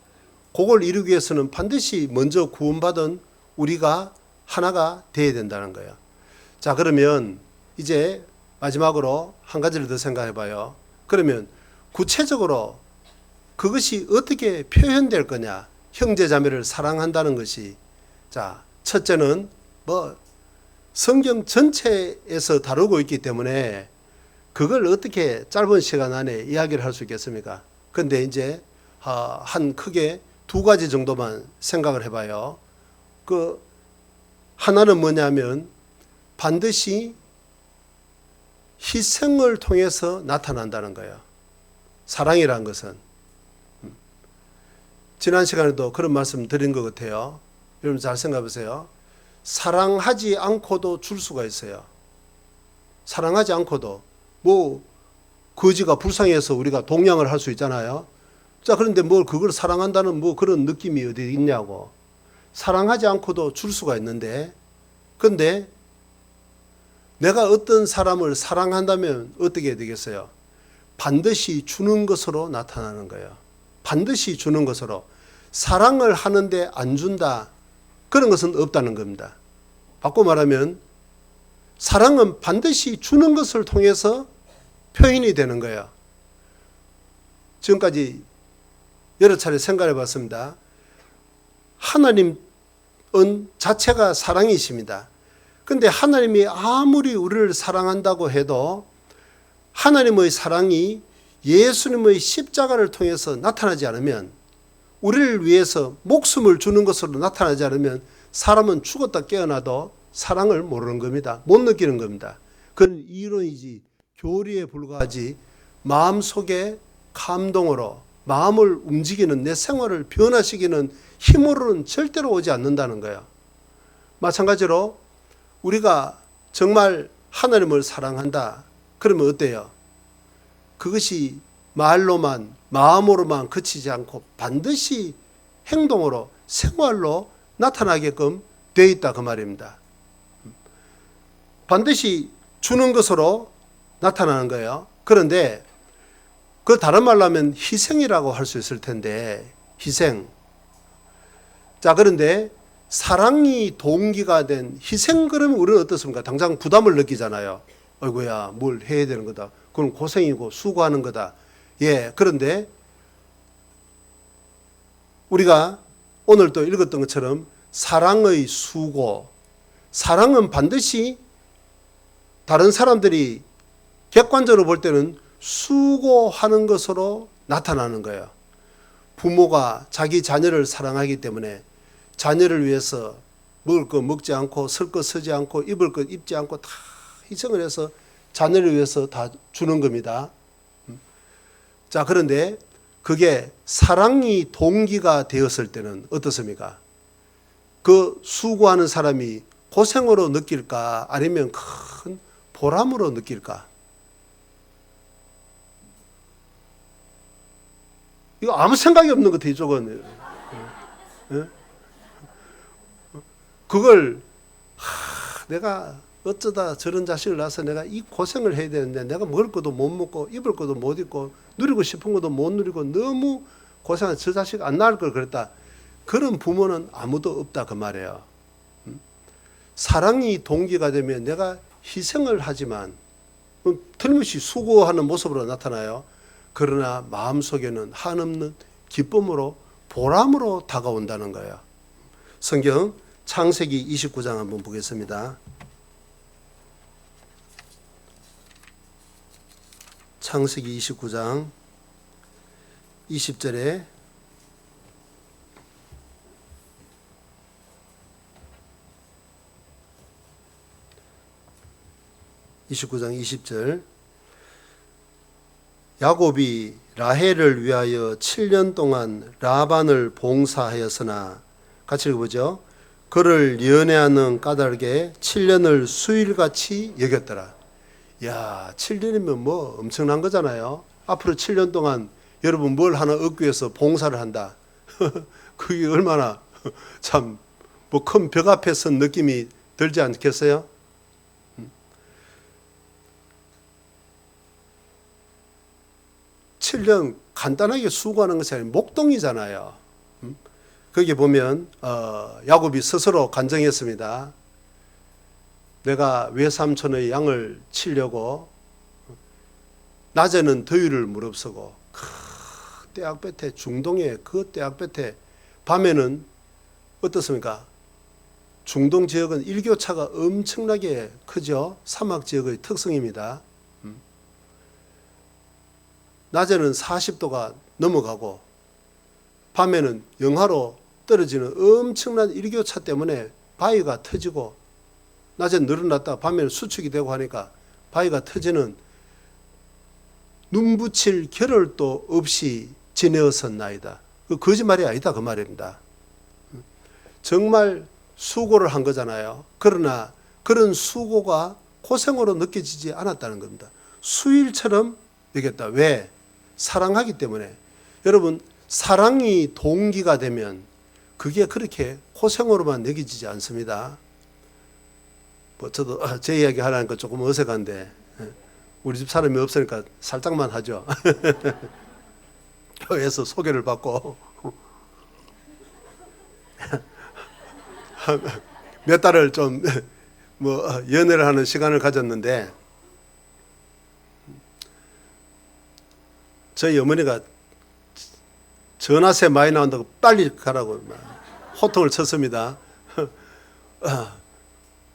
그걸 이루기 위해서는 반드시 먼저 구원받은 우리가 하나가 돼야 된다는 거예요. 자, 그러면 이제 마지막으로 한 가지를 더 생각해 봐요. 그러면 구체적으로 그것이 어떻게 표현될 거냐? 형제 자매를 사랑한다는 것이. 자, 첫째는 성경 전체에서 다루고 있기 때문에 그걸 어떻게 짧은 시간 안에 이야기를 할 수 있겠습니까? 근데 이제 한 크게 두 가지 정도만 생각을 해봐요. 그 하나는 뭐냐면 반드시 희생을 통해서 나타난다는 거예요. 사랑이라는 것은. 지난 시간에도 그런 말씀 드린 것 같아요. 여러분 잘 생각해 보세요. 사랑하지 않고도 줄 수가 있어요. 사랑하지 않고도 거지가 불쌍해서 우리가 동양을 할 수 있잖아요. 자, 그런데 그걸 사랑한다는 그런 느낌이 어디 있냐고. 사랑하지 않고도 줄 수가 있는데, 근데 내가 어떤 사람을 사랑한다면 어떻게 되겠어요? 반드시 주는 것으로 나타나는 거예요. 반드시 주는 것으로. 사랑을 하는데 안 준다, 그런 것은 없다는 겁니다. 바꿔 말하면 사랑은 반드시 주는 것을 통해서 표현이 되는 거예요. 지금까지 여러 차례 생각해 봤습니다. 하나님은 자체가 사랑이십니다. 그런데 하나님이 아무리 우리를 사랑한다고 해도 하나님의 사랑이 예수님의 십자가를 통해서 나타나지 않으면, 우리를 위해서 목숨을 주는 것으로 나타나지 않으면 사람은 죽었다 깨어나도 사랑을 모르는 겁니다. 못 느끼는 겁니다. 그건 이론이지 교리에 불과하지 마음속에 감동으로 마음을 움직이는, 내 생활을 변화시키는 힘으로는 절대로 오지 않는다는 거예요. 마찬가지로 우리가 정말 하나님을 사랑한다 그러면 어때요? 그것이 말로만, 마음으로만 그치지 않고 반드시 행동으로, 생활로 나타나게끔 되어 있다 그 말입니다. 반드시 주는 것으로 나타나는 거예요. 그런데 그 다른 말로 하면 희생이라고 할 수 있을 텐데, 희생. 자, 그런데 사랑이 동기가 된 희생, 그러면 우리는 어떻습니까? 당장 부담을 느끼잖아요. 어이구야, 뭘 해야 되는 거다. 그건 고생이고 수고하는 거다. 예, 그런데 우리가 오늘 또 읽었던 것처럼 사랑의 수고, 사랑은 반드시 다른 사람들이 객관적으로 볼 때는 수고하는 것으로 나타나는 거예요. 부모가 자기 자녀를 사랑하기 때문에 자녀를 위해서 먹을 거 먹지 않고, 쓸 거 쓰지 않고, 입을 거 입지 않고 다 희생을 해서 자녀를 위해서 다 주는 겁니다. 자, 그런데 그게 사랑이 동기가 되었을 때는 어떻습니까? 그 수고하는 사람이 고생으로 느낄까, 아니면 큰 보람으로 느낄까? 이거 아무 생각이 없는 것 같아요, 이쪽은. 그걸 내가 어쩌다 저런 자식을 낳아서 내가 이 고생을 해야 되는데, 내가 먹을 것도 못 먹고 입을 것도 못 입고 누리고 싶은 것도 못 누리고 너무 고생한 저 자식 안 낳을 걸 그랬다. 그런 부모는 아무도 없다 그 말이에요. 사랑이 동기가 되면 내가 희생을 하지만 틀림없이 수고하는 모습으로 나타나요. 그러나 마음속에는 한없는 기쁨으로, 보람으로 다가온다는 거예요. 성경 창세기 29장 한번 보겠습니다. 창세기 29장 20절에 야곱이 라헬을 위하여 7년 동안 라반을 봉사하였으나, 같이 읽어보죠. 그를 연애하는 까닭에 7년을 수일같이 여겼더라. 야, 7년이면 뭐 엄청난 거잖아요. 앞으로 7년 동안 여러분 뭘 하나 얻기 위해서 봉사를 한다. 그게 얼마나 참 뭐 큰 벽 앞에 선 느낌이 들지 않겠어요? 칠 7년 간단하게 수고하는 것이 아니라 목동이잖아요. 거기 보면 야곱이 스스로 간증했습니다. 내가 외삼촌의 양을 치려고 낮에는 더위를 무릅쓰고 떼약볕에, 중동의 그 떼약볕에, 밤에는 어떻습니까? 중동 지역은 일교차가 엄청나게 크죠. 사막 지역의 특성입니다. 낮에는 40도가 넘어가고 밤에는 영하로 떨어지는 엄청난 일교차 때문에 바위가 터지고, 낮엔 늘어났다가 밤에는 수축이 되고 하니까 바위가 터지는, 눈 붙일 겨를도 없이 지내었었나이다. 그 거짓말이 아니다 그 말입니다. 정말 수고를 한 거잖아요. 그러나 그런 수고가 고생으로 느껴지지 않았다는 겁니다. 수일처럼 여겼다. 왜? 사랑하기 때문에. 여러분, 사랑이 동기가 되면 그게 그렇게 고생으로만 느껴지지 않습니다. 뭐 저도 제 이야기 하라니까 조금 어색한데, 우리 집 사람이 없으니까 살짝만 하죠. 교회에서 소개를 받고 몇 달을 좀 연애를 하는 시간을 가졌는데 저희 어머니가 전화세 많이 나온다고 빨리 가라고 호통을 쳤습니다.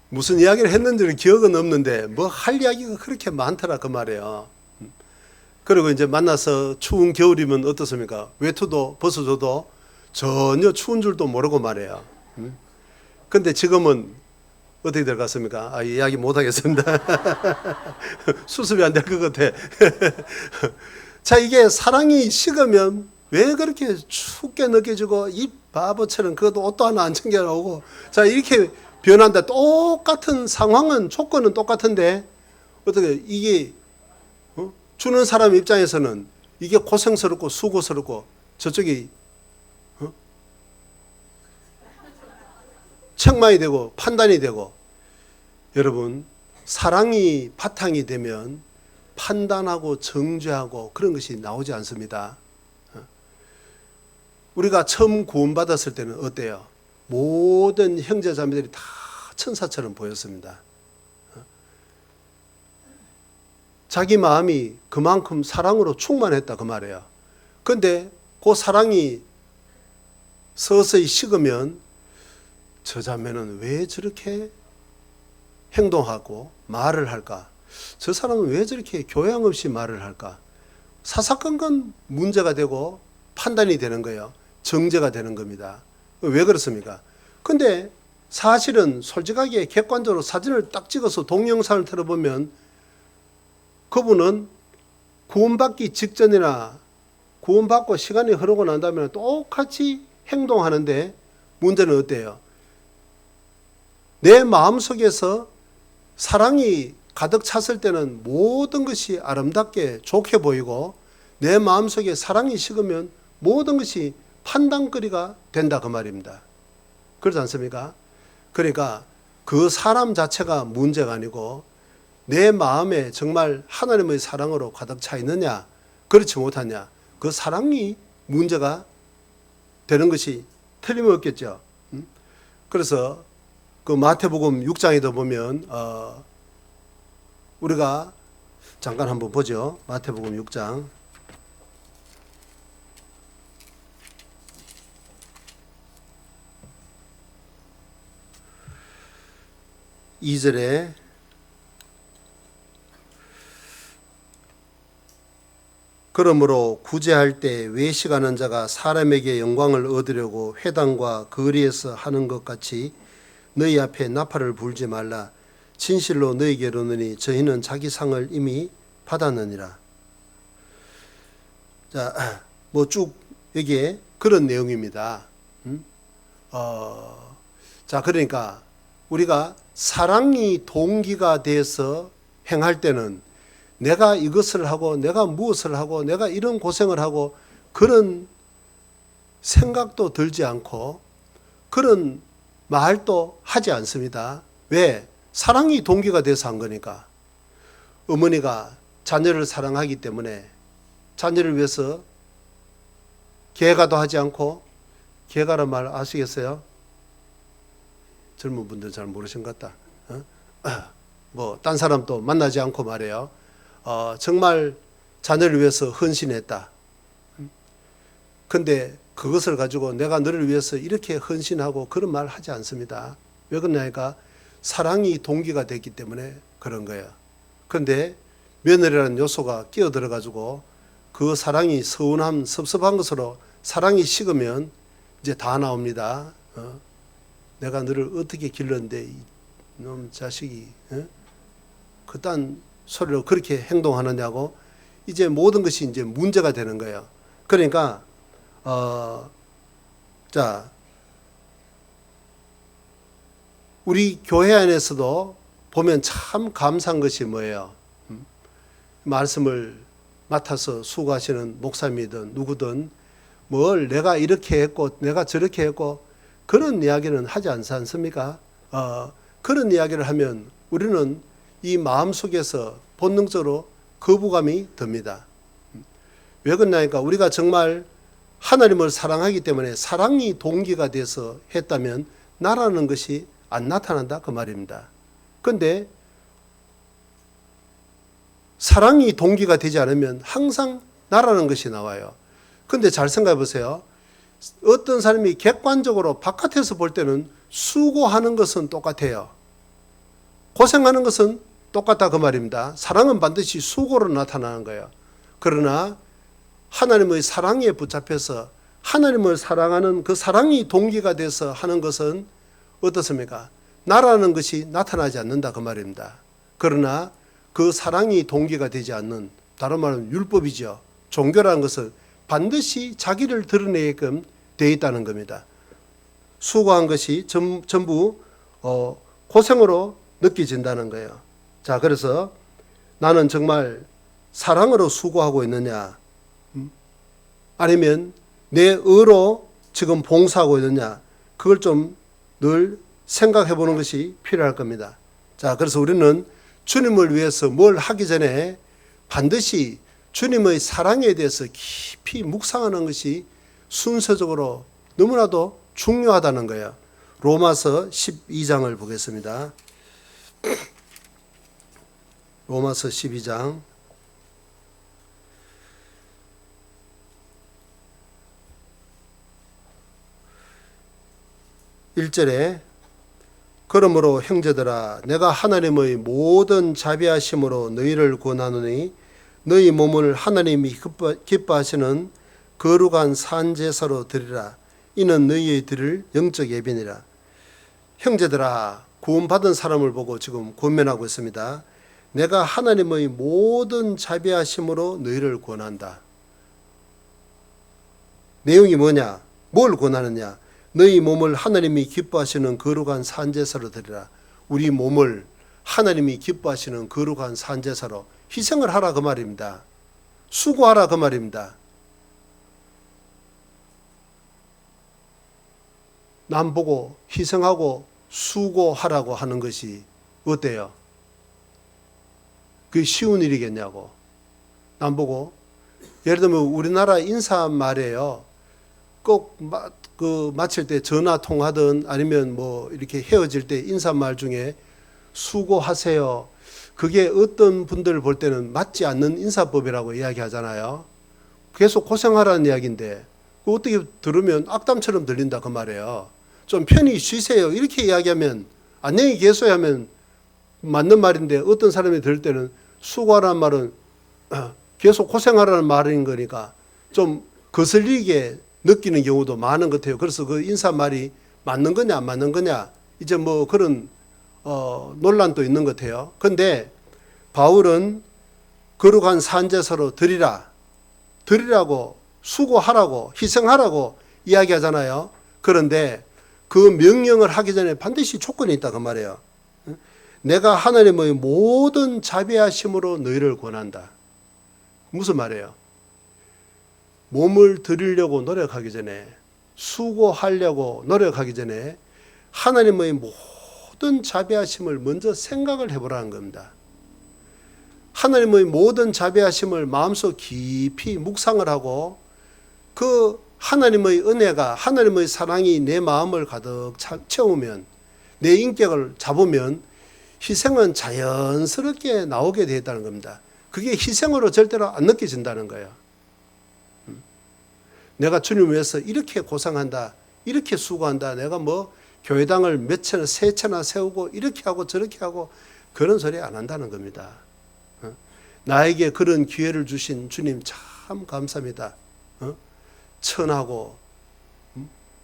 무슨 이야기를 했는지는 기억은 없는데 뭐 할 이야기가 그렇게 많더라 그 말이에요. 그리고 이제 만나서 추운 겨울이면 어떻습니까? 외투도 벗어줘도 전혀 추운 줄도 모르고 말이에요. 근데 지금은 어떻게 될 것 같습니까? 이야기 못 하겠습니다. 수습이 안 될 것 같아. 자, 이게 사랑이 식으면 왜 그렇게 춥게 느껴지고 이 바보처럼 그것도 옷도 하나 안 챙겨나오고 자, 이렇게 변한다. 똑같은 상황은 조건은 똑같은데 어떻게 이게 주는 사람 입장에서는 이게 고생스럽고 수고스럽고 저쪽이 책망이 되고 판단이 되고 여러분 사랑이 바탕이 되면 판단하고 정죄하고 그런 것이 나오지 않습니다. 우리가 처음 구원받았을 때는 어때요? 모든 형제자매들이 다 천사처럼 보였습니다. 자기 마음이 그만큼 사랑으로 충만했다 그 말이에요. 그런데 그 사랑이 서서히 식으면 저 자매는 왜 저렇게 행동하고 말을 할까? 저 사람은 왜 저렇게 교양 없이 말을 할까? 사사건건 문제가 되고 판단이 되는 거예요. 정죄가 되는 겁니다. 왜 그렇습니까? 근데 사실은 솔직하게 객관적으로 사진을 딱 찍어서 동영상을 틀어보면 그분은 구원받기 직전이나 구원받고 시간이 흐르고 난 다음에 똑같이 행동하는데 문제는 어때요? 내 마음속에서 사랑이 가득 찼을 때는 모든 것이 아름답게 좋게 보이고 내 마음속에 사랑이 식으면 모든 것이 판단거리가 된다 그 말입니다. 그렇지 않습니까? 그러니까 그 사람 자체가 문제가 아니고 내 마음에 정말 하나님의 사랑으로 가득 차 있느냐 그렇지 못하냐 그 사랑이 문제가 되는 것이 틀림없겠죠. 그래서 그 마태복음 6장에도 보면 우리가 잠깐 한번 보죠. 마태복음 6장 2절에 그러므로 구제할 때 외식하는 자가 사람에게 영광을 얻으려고 회당과 거리에서 하는 것 같이 너희 앞에 나팔을 불지 말라. 진실로 너희에게 이르노니 저희는 자기 상을 이미 받았느니라. 자, 뭐 쭉 여기에 그런 내용입니다. 자, 그러니까 우리가 사랑이 동기가 돼서 행할 때는 내가 이것을 하고 내가 무엇을 하고 내가 이런 고생을 하고 그런 생각도 들지 않고 그런 말도 하지 않습니다. 왜? 사랑이 동기가 돼서 한 거니까. 어머니가 자녀를 사랑하기 때문에 자녀를 위해서 계가도 하지 않고 계가란 말 아시겠어요? 젊은 분들 잘 모르신 것 같다. 뭐 딴 사람도 만나지 않고 말이에요. 정말 자녀를 위해서 헌신했다. 근데 그것을 가지고 내가 너를 위해서 이렇게 헌신하고 그런 말 하지 않습니다. 왜 그러냐니까 사랑이 동기가 됐기 때문에 그런 거예요. 그런데 며느리라는 요소가 끼어들어 가지고 그 사랑이 서운함, 섭섭한 것으로 사랑이 식으면 이제 다 나옵니다. 내가 너를 어떻게 길렀는데 이놈 자식이 그딴 소리로 그렇게 행동하느냐고 이제 모든 것이 이제 문제가 되는 거예요. 그러니까 자 우리 교회 안에서도 보면 참 감사한 것이 뭐예요? 말씀을 맡아서 수고하시는 목사님이든 누구든 뭘 내가 이렇게 했고 내가 저렇게 했고 그런 이야기는 하지 않습니까? 그런 이야기를 하면 우리는 이 마음속에서 본능적으로 거부감이 듭니다. 왜 그러냐니까 우리가 정말 하나님을 사랑하기 때문에 사랑이 동기가 돼서 했다면 나라는 것이 안 나타난다 그 말입니다. 그런데 사랑이 동기가 되지 않으면 항상 나라는 것이 나와요. 그런데 잘 생각해 보세요. 어떤 사람이 객관적으로 바깥에서 볼 때는 수고하는 것은 똑같아요. 고생하는 것은 똑같다 그 말입니다. 사랑은 반드시 수고로 나타나는 거예요. 그러나 하나님의 사랑에 붙잡혀서 하나님을 사랑하는 그 사랑이 동기가 돼서 하는 것은 어떻습니까? 나라는 것이 나타나지 않는다 그 말입니다. 그러나 그 사랑이 동기가 되지 않는, 다른 말은 율법이죠. 종교라는 것은 반드시 자기를 드러내게끔 되어 있다는 겁니다. 수고한 것이 전부 고생으로 느껴진다는 거예요. 자, 그래서 나는 정말 사랑으로 수고하고 있느냐, 아니면 내 의로 지금 봉사하고 있느냐, 그걸 좀 늘 생각해 보는 것이 필요할 겁니다. 자, 그래서 우리는 주님을 위해서 뭘 하기 전에 반드시 주님의 사랑에 대해서 깊이 묵상하는 것이 순서적으로 너무나도 중요하다는 거예요. 로마서 12장을 보겠습니다. 로마서 12장 1절에 그러므로 형제들아 내가 하나님의 모든 자비하심으로 너희를 권하노니 너희 몸을 하나님이 기뻐하시는 거룩한 산제사로 드리라. 이는 너희의 드릴 영적 예배니라. 형제들아, 구원받은 사람을 보고 지금 권면하고 있습니다. 내가 하나님의 모든 자비하심으로 너희를 권한다. 내용이 뭐냐? 뭘 권하느냐? 너희 몸을 하나님이 기뻐하시는 거룩한 산제사로 드리라. 우리 몸을 하나님이 기뻐하시는 거룩한 산제사로 희생을 하라 그 말입니다. 수고하라 그 말입니다. 남 보고 희생하고 수고하라고 하는 것이 어때요? 그게 쉬운 일이겠냐고. 남 보고 예를 들면 우리나라 인사말이에요. 꼭 마칠 때 전화 통하든 아니면 뭐 이렇게 헤어질 때 인사말 중에 수고하세요. 그게 어떤 분들을 볼 때는 맞지 않는 인사법이라고 이야기하잖아요. 계속 고생하라는 이야기인데 어떻게 들으면 악담처럼 들린다 그 말이에요. 좀 편히 쉬세요. 이렇게 이야기하면 안녕히 계세요 하면 맞는 말인데 어떤 사람이 들을 때는 수고하라는 말은 계속 고생하라는 말인 거니까 좀 거슬리게 느끼는 경우도 많은 것 같아요. 그래서 그 인사말이 맞는 거냐 안 맞는 거냐 이제 뭐 그런 논란도 있는 것 같아요. 그런데 바울은 거룩한 산제사로 드리라고 수고하라고 희생하라고 이야기하잖아요. 그런데 그 명령을 하기 전에 반드시 조건이 있다 그 말이에요. 내가 하나님의 모든 자비하심으로 너희를 권한다. 무슨 말이에요? 몸을 드리려고 노력하기 전에, 수고하려고 노력하기 전에 하나님의 모든 자비하심을 먼저 생각을 해보라는 겁니다. 하나님의 모든 자비하심을 마음속 깊이 묵상을 하고 그 하나님의 은혜가, 하나님의 사랑이 내 마음을 가득 채우면, 내 인격을 잡으면 희생은 자연스럽게 나오게 되었다는 겁니다. 그게 희생으로 절대로 안 느껴진다는 거예요. 내가 주님 위해서 이렇게 고생한다, 이렇게 수고한다, 내가 뭐 교회당을 몇 채나 세 채나 세우고 이렇게 하고 저렇게 하고 그런 소리 안 한다는 겁니다. 나에게 그런 기회를 주신 주님 참 감사합니다. 천하고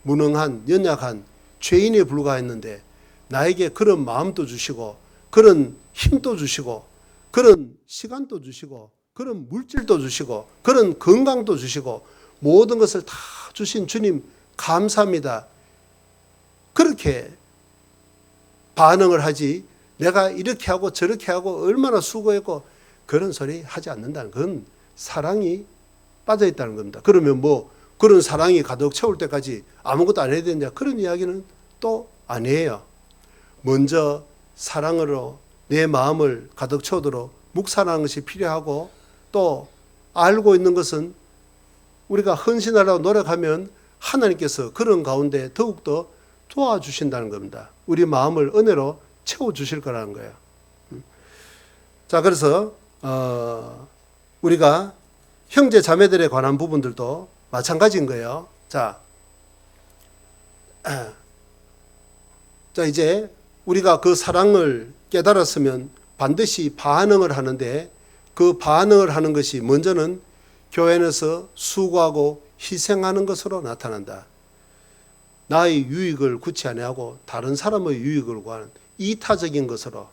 무능한 연약한 죄인에 불과했는데 나에게 그런 마음도 주시고 그런 힘도 주시고 그런 시간도 주시고 그런 물질도 주시고 그런 건강도 주시고 모든 것을 다 주신 주님 감사합니다. 그렇게 반응을 하지 내가 이렇게 하고 저렇게 하고 얼마나 수고했고 그런 소리 하지 않는다는 건 사랑이 빠져있다는 겁니다. 그러면 뭐 그런 사랑이 가득 채울 때까지 아무것도 안 해야 되느냐 그런 이야기는 또 아니에요. 먼저 사랑으로 내 마음을 가득 채우도록 묵상하는 것이 필요하고 또 알고 있는 것은 우리가 헌신하려고 노력하면 하나님께서 그런 가운데 더욱더 도와주신다는 겁니다. 우리 마음을 은혜로 채워주실 거라는 거예요. 자, 그래서 우리가 형제 자매들에 관한 부분들도 마찬가지인 거예요. 자, 이제 우리가 그 사랑을 깨달았으면 반드시 반응을 하는데, 그 반응을 하는 것이 먼저는 교회 안에서 수고하고 희생하는 것으로 나타난다. 나의 유익을 구치 아니하고 다른 사람의 유익을 구하는 이타적인 것으로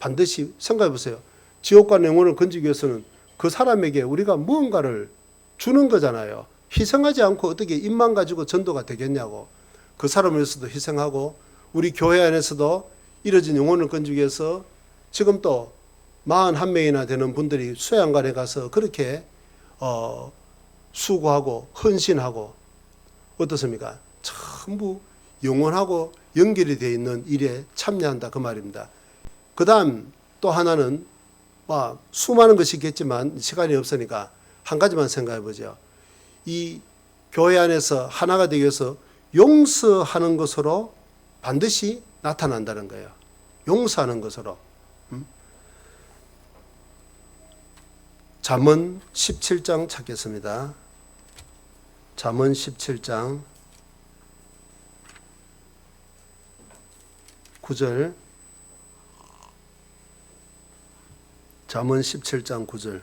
반드시 생각해 보세요. 지옥과 영혼을 건지기 위해서는 그 사람에게 우리가 무언가를 주는 거잖아요. 희생하지 않고 어떻게 입만 가지고 전도가 되겠냐고. 그 사람을 위해서도 희생하고, 우리 교회 안에서도 이뤄진 영혼을 건지기 위해서 지금 또 41명이나 되는 분들이 수양관에 가서 그렇게 수고하고 헌신하고, 어떻습니까? 전부 영혼하고 연결이 되어 있는 일에 참여한다, 그 말입니다. 그 다음 또 하나는 수많은 것이 있겠지만 시간이 없으니까 한 가지만 생각해 보죠. 이 교회 안에서 하나가 되기 위해서 용서하는 것으로 반드시 나타난다는 거예요. 용서하는 것으로. 잠언 17장 찾겠습니다. 잠언 17장 9절. 잠언 17장 9절.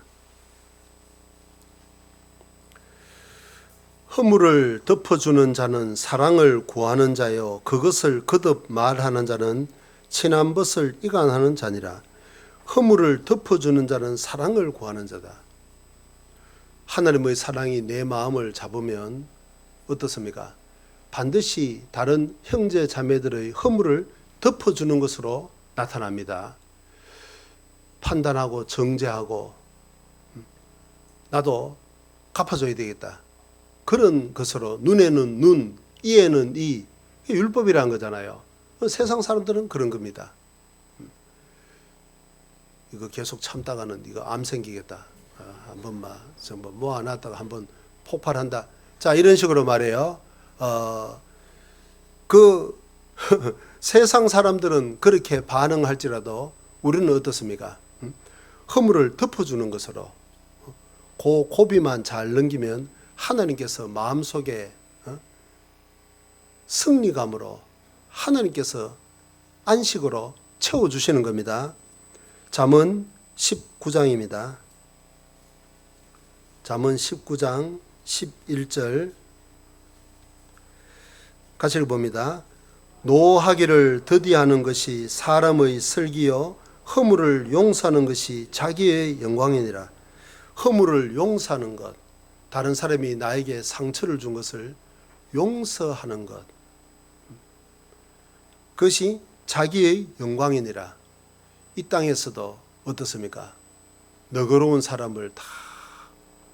허물을 덮어주는 자는 사랑을 구하는 자요, 그것을 거듭 말하는 자는 친한 것을 이간하는 자니라. 허물을 덮어주는 자는 사랑을 구하는 자다. 하나님의 사랑이 내 마음을 잡으면 어떻습니까? 반드시 다른 형제 자매들의 허물을 덮어주는 것으로 나타납니다. 판단하고 정죄하고 나도 갚아줘야 되겠다, 그런 것으로 눈에는 눈, 이에는 이, 율법이라는 거잖아요. 세상 사람들은 그런 겁니다. 이거 계속 참다가는 이거 암 생기겠다, 한 번만 전부 모아놨다가 한번 폭발한다. 자, 이런 식으로 말해요. 세상 사람들은 그렇게 반응할지라도 우리는 어떻습니까? 허물을 덮어주는 것으로 그 고비만 잘 넘기면 하나님께서 마음속에 승리감으로 하나님께서 안식으로 채워주시는 겁니다. 잠언 19장입니다. 잠언 19장 11절 같이 읽어봅니다. 노하기를 더디하는 것이 사람의 슬기요, 허물을 용서하는 것이 자기의 영광이니라. 허물을 용서하는 것, 다른 사람이 나에게 상처를 준 것을 용서하는 것, 그것이 자기의 영광이니라. 이 땅에서도 어떻습니까? 너그러운 사람을 다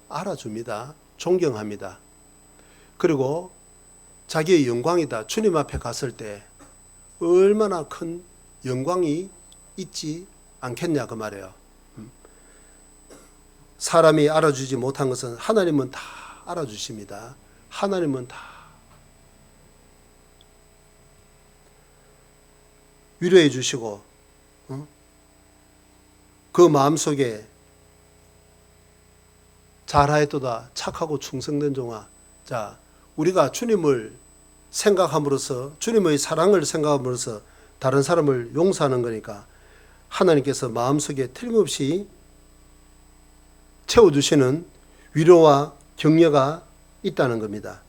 알아줍니다. 존경합니다. 그리고 자기의 영광이다, 주님 앞에 갔을 때 얼마나 큰 영광이 있지 않겠냐, 그 말이에요. 사람이 알아주지 못한 것은 하나님은 다 알아주십니다. 하나님은 다 위로해 주시고, 그 마음속에 잘하였도다 착하고 충성된 종아. 자, 우리가 주님을 생각함으로써, 주님의 사랑을 생각함으로써 다른 사람을 용서하는 거니까 하나님께서 마음속에 틀림없이 채워주시는 위로와 격려가 있다는 겁니다.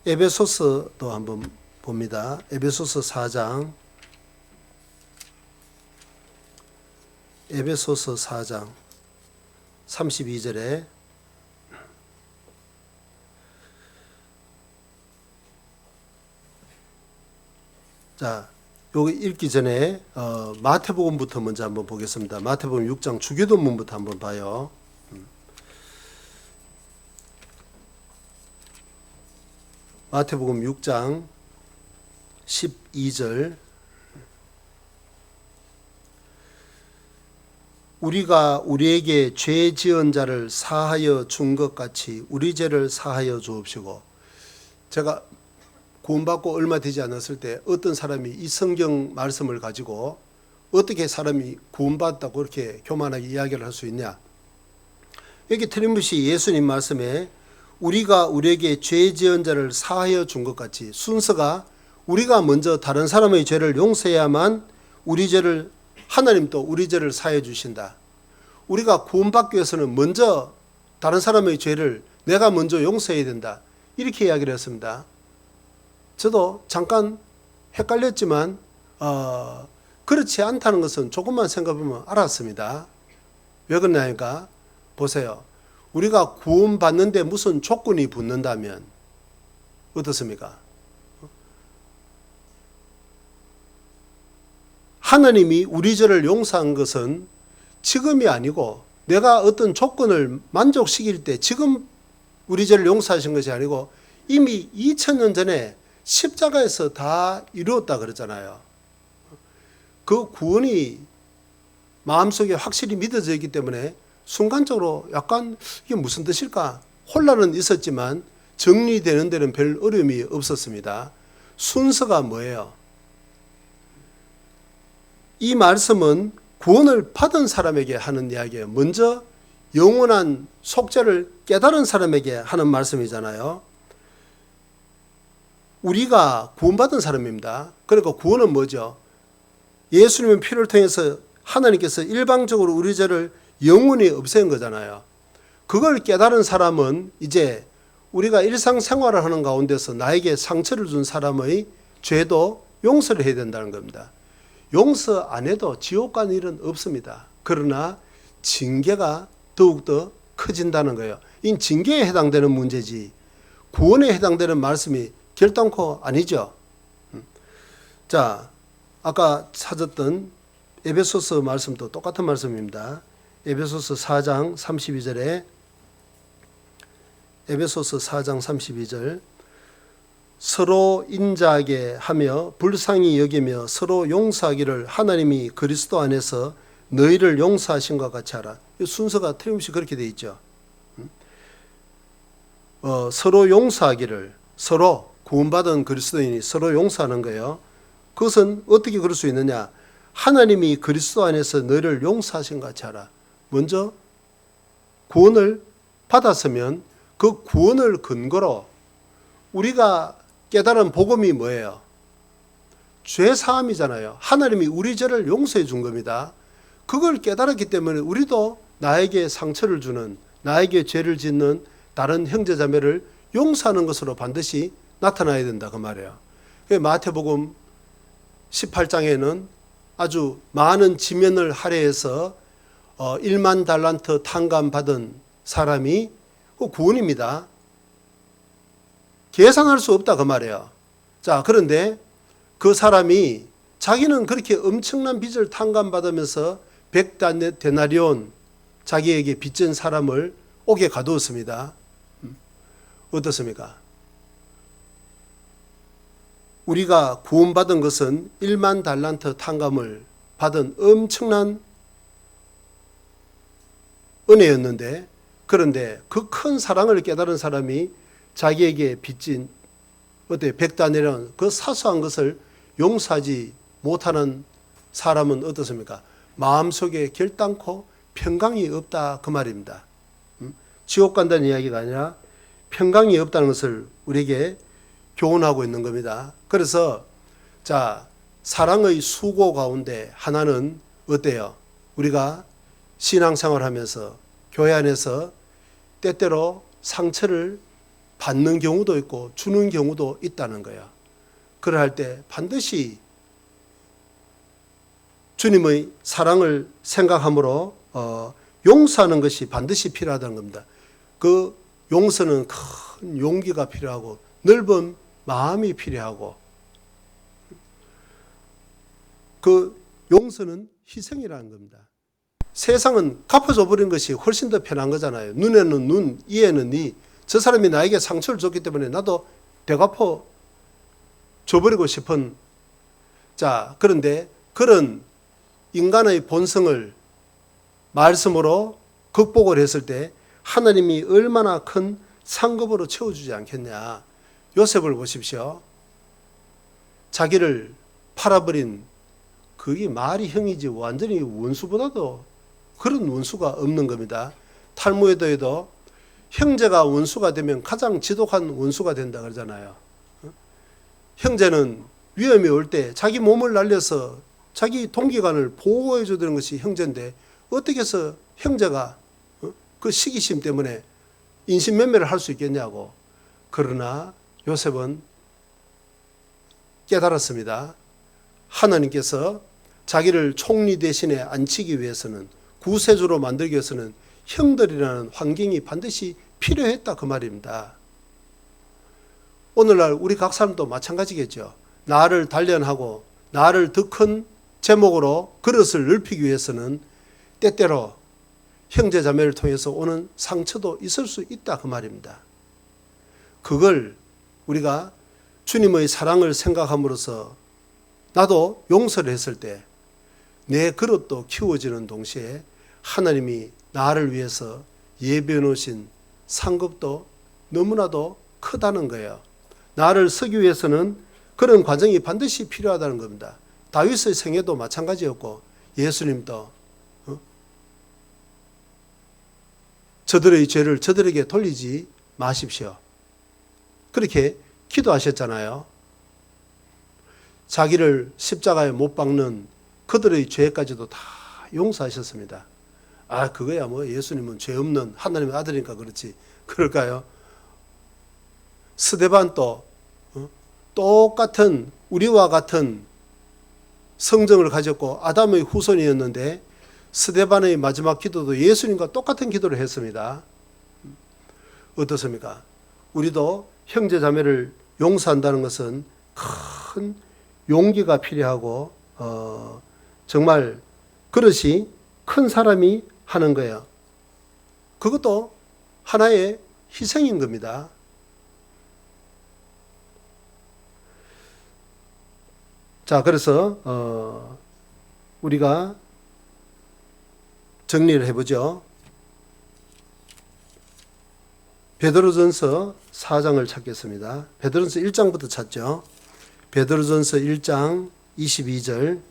에베소서도 한번 봅니다. 에베소서 4장, 에베소서 4장 32절에 자, 요거 읽기 전에 마태복음부터 먼저 한번 보겠습니다. 마태복음 6장 주기도문부터 한번 봐요. 마태복음 6장 12절. 우리가 우리에게 죄 지은 자를 사하여 준 것 같이 우리 죄를 사하여 주옵시고. 제가 구원받고 얼마 되지 않았을 때 어떤 사람이 이 성경 말씀을 가지고 어떻게 사람이 구원받았다고 그렇게 교만하게 이야기를 할 수 있냐. 여기 틀림없이 예수님 말씀에 우리가 우리에게 죄 지은 자를 사하여 준 것 같이 순서가 우리가 먼저 다른 사람의 죄를 용서해야만 우리 죄를 하나님도 우리 죄를 사해 주신다. 우리가 구원받기 위해서는 먼저 다른 사람의 죄를 내가 먼저 용서해야 된다. 이렇게 이야기를 했습니다. 저도 잠깐 헷갈렸지만 그렇지 않다는 것은 조금만 생각해보면 알았습니다. 왜 그러냐니까 보세요. 우리가 구원받는데 무슨 조건이 붙는다면 어떻습니까? 하나님이 우리 죄를 용서한 것은 지금이 아니고 내가 어떤 조건을 만족시킬 때 지금 우리 죄를 용서하신 것이 아니고 이미 2000년 전에 십자가에서 다 이루었다 그랬잖아요. 그 구원이 마음속에 확실히 믿어져 있기 때문에 순간적으로 약간 이게 무슨 뜻일까? 혼란은 있었지만 정리되는 데는 별 어려움이 없었습니다. 순서가 뭐예요? 이 말씀은 구원을 받은 사람에게 하는 이야기예요. 먼저 영원한 속죄를 깨달은 사람에게 하는 말씀이잖아요. 우리가 구원받은 사람입니다. 그러니까 구원은 뭐죠? 예수님의 피를 통해서 하나님께서 일방적으로 우리 죄를 영원히 없앤 거잖아요. 그걸 깨달은 사람은 이제 우리가 일상생활을 하는 가운데서 나에게 상처를 준 사람의 죄도 용서를 해야 된다는 겁니다. 용서 안 해도 지옥 가는 일은 없습니다. 그러나 징계가 더욱더 커진다는 거예요. 이 징계에 해당되는 문제지 구원에 해당되는 말씀이 결단코 아니죠. 자, 아까 찾았던 에베소서 말씀도 똑같은 말씀입니다. 에베소서 4장 32절에 에베소서 4장 32절 서로 인자하게 하며 불쌍히 여기며 서로 용서하기를 하나님이 그리스도 안에서 너희를 용서하신 것 같이 하라. 이 순서가 틀림없이 그렇게 되어 있죠. 서로 용서하기를 서로 구원받은 그리스도인이 서로 용서하는 거예요. 그것은 어떻게 그럴 수 있느냐? 하나님이 그리스도 안에서 너희를 용서하신 것 같이 하라. 먼저 구원을 받았으면 그 구원을 근거로 우리가 깨달은 복음이 뭐예요? 죄 사함이잖아요. 하나님이 우리 죄를 용서해 준 겁니다. 그걸 깨달았기 때문에 우리도 나에게 상처를 주는, 나에게 죄를 짓는 다른 형제자매를 용서하는 것으로 반드시 나타나야 된다 그 말이에요. 마태복음 18장에는 아주 많은 지면을 할애해서 1만 달란트 탕감받은 사람이 구원입니다. 계산할 수 없다 그 말이에요. 자, 그런데 그 사람이 자기는 그렇게 엄청난 빚을 탕감받으면서 100데나리온 자기에게 빚진 사람을 옥에 가두었습니다. 어떻습니까? 우리가 구원받은 것은 1만 달란트 탕감을 받은 엄청난 은혜였는데, 그런데 그 큰 사랑을 깨달은 사람이 자기에게 빚진 100데나리온 그 사소한 것을 용서하지 못하는 사람은 어떻습니까? 마음속에 결단코 평강이 없다 그 말입니다. 지옥 간다는 이야기가 아니라 평강이 없다는 것을 우리에게 교훈하고 있는 겁니다. 그래서 자, 사랑의 수고 가운데 하나는 어때요? 우리가 신앙생활하면서 교회 안에서 때때로 상처를 받는 경우도 있고 주는 경우도 있다는 거예요. 그럴 때 반드시 주님의 사랑을 생각함으로 용서하는 것이 반드시 필요하다는 겁니다. 그 용서는 큰 용기가 필요하고 넓은 마음이 필요하고 그 용서는 희생이라는 겁니다. 세상은 갚아줘 버린 것이 훨씬 더 편한 거잖아요. 눈에는 눈, 이에는 이. 저 사람이 나에게 상처를 줬기 때문에 나도 되갚아 줘버리고 싶은. 자, 그런데 그런 인간의 본성을 말씀으로 극복을 했을 때 하나님이 얼마나 큰 상급으로 채워주지 않겠냐. 요셉을 보십시오. 자기를 팔아버린 그게 말이 형이지 완전히 원수보다도 그런 원수가 없는 겁니다. 탈무에도 형제가 원수가 되면 가장 지독한 원수가 된다 그러잖아요. 형제는 위험이 올 때 자기 몸을 날려서 자기 동기간을 보호해 주는 것이 형제인데 어떻게 해서 형제가 그 시기심 때문에 인신매매를 할 수 있겠냐고. 그러나 요셉은 깨달았습니다. 하나님께서 자기를 총리 대신에 앉히기 위해서는, 구세주로 만들기 위해서는 형들이라는 환경이 반드시 필요했다 그 말입니다. 오늘날 우리 각 사람도 마찬가지겠죠. 나를 단련하고 나를 더 큰 제목으로 그릇을 넓히기 위해서는 때때로 형제 자매를 통해서 오는 상처도 있을 수 있다 그 말입니다. 그걸 우리가 주님의 사랑을 생각함으로써 나도 용서를 했을 때 내 그릇도 키워지는 동시에 하나님이 나를 위해서 예비해 놓으신 상급도 너무나도 크다는 거예요. 나를 쓰기 위해서는 그런 과정이 반드시 필요하다는 겁니다. 다윗의 생애도 마찬가지였고 예수님도 저들의 죄를 저들에게 돌리지 마십시오. 그렇게 기도하셨잖아요. 자기를 십자가에 못 박는 그들의 죄까지도 다 용서하셨습니다. 아, 그거야 뭐 예수님은 죄 없는 하나님의 아들이니까 그렇지. 그럴까요? 스데반도 똑같은 우리와 같은 성정을 가졌고 아담의 후손이었는데 스데반의 마지막 기도도 예수님과 똑같은 기도를 했습니다. 어떻습니까? 우리도 형제 자매를 용서한다는 것은 큰 용기가 필요하고 정말 그릇이 큰 사람이 하는 거예요. 그것도 하나의 희생인 겁니다. 자, 그래서 우리가 정리를 해보죠. 베드로전서 4장을 찾겠습니다. 베드로전서 1장부터 찾죠. 베드로전서 1장 22절.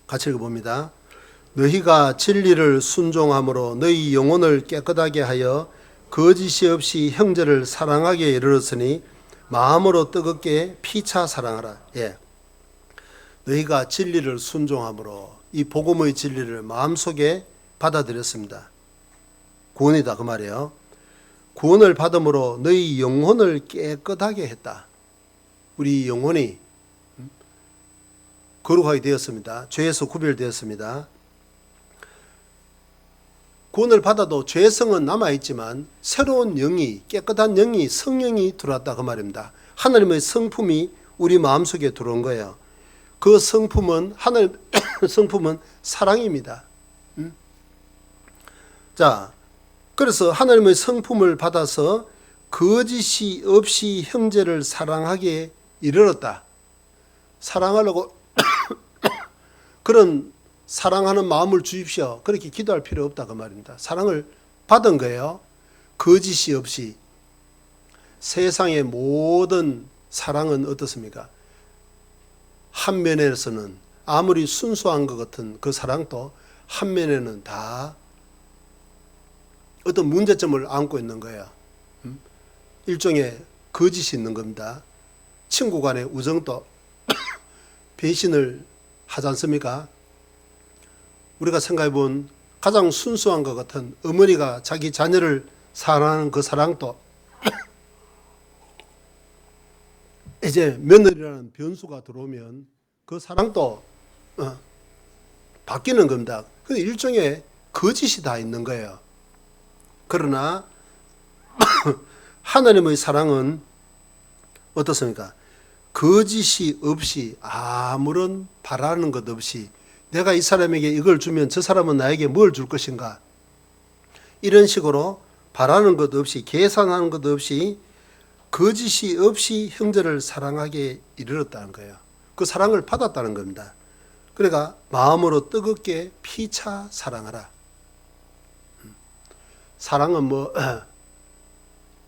같이 읽어봅니다. 너희가 진리를 순종함으로 너희 영혼을 깨끗하게 하여 거짓이 없이 형제를 사랑하게 이르렀으니 마음으로 뜨겁게 피차 사랑하라. 예. 너희가 진리를 순종함으로 이 복음의 진리를 마음속에 받아들였습니다. 구원이다 그 말이에요. 구원을 받음으로 너희 영혼을 깨끗하게 했다. 우리 영혼이 거룩하게 되었습니다. 죄에서 구별되었습니다. 구원을 받아도 죄성은 남아있지만 새로운 영이, 깨끗한 영이, 성령이 들어왔다 그 말입니다. 하나님의 성품이 우리 마음속에 들어온 거예요. 그 성품은 하나님 성품은 사랑입니다. 자, 그래서 하나님의 성품을 받아서 거짓이 없이 형제를 사랑하게 이르렀다. 사랑하려고 그런 사랑하는 마음을 주십시오. 그렇게 기도할 필요 없다 그 말입니다. 사랑을 받은 거예요. 거짓이 없이. 세상의 모든 사랑은 어떻습니까? 한 면에서는 아무리 순수한 것 같은 그 사랑도 한 면에는 다 어떤 문제점을 안고 있는 거예요. 일종의 거짓이 있는 겁니다. 친구 간의 우정도 배신을 하지 않습니까? 우리가 생각해 본 가장 순수한 것 같은 어머니가 자기 자녀를 사랑하는 그 사랑도 이제 며느리라는 변수가 들어오면 그 사랑도 바뀌는 겁니다. 그 일종의 거짓이 다 있는 거예요. 그러나 하나님의 사랑은 어떻습니까? 거짓이 없이 아무런 바라는 것 없이 내가 이 사람에게 이걸 주면 저 사람은 나에게 뭘 줄 것인가? 이런 식으로 바라는 것 없이 계산하는 것 없이 거짓이 없이 형제를 사랑하게 이르렀다는 거예요. 그 사랑을 받았다는 겁니다. 그러니까 마음으로 뜨겁게 피차 사랑하라. 사랑은 뭐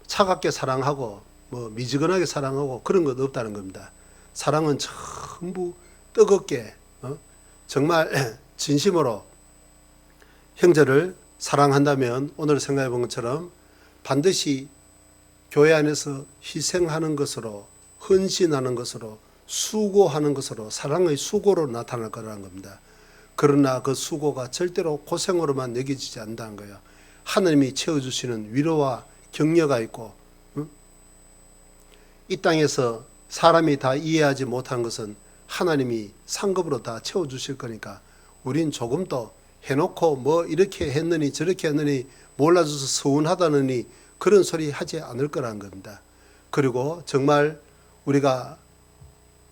차갑게 사랑하고 뭐 미지근하게 사랑하고 그런 것 없다는 겁니다. 사랑은 전부 뜨겁게 정말 진심으로 형제를 사랑한다면 오늘 생각해 본 것처럼 반드시 교회 안에서 희생하는 것으로, 헌신하는 것으로, 수고하는 것으로, 사랑의 수고로 나타날 거라는 겁니다. 그러나 그 수고가 절대로 고생으로만 여겨지지 않는다는 거예요. 하나님이 채워주시는 위로와 격려가 있고, 이 땅에서 사람이 다 이해하지 못한 것은 하나님이 상급으로 다 채워주실 거니까 우린 조금 더 해놓고 뭐 이렇게 했느니 저렇게 했느니 몰라줘서 서운하다느니 그런 소리 하지 않을 거라는 겁니다. 그리고 정말 우리가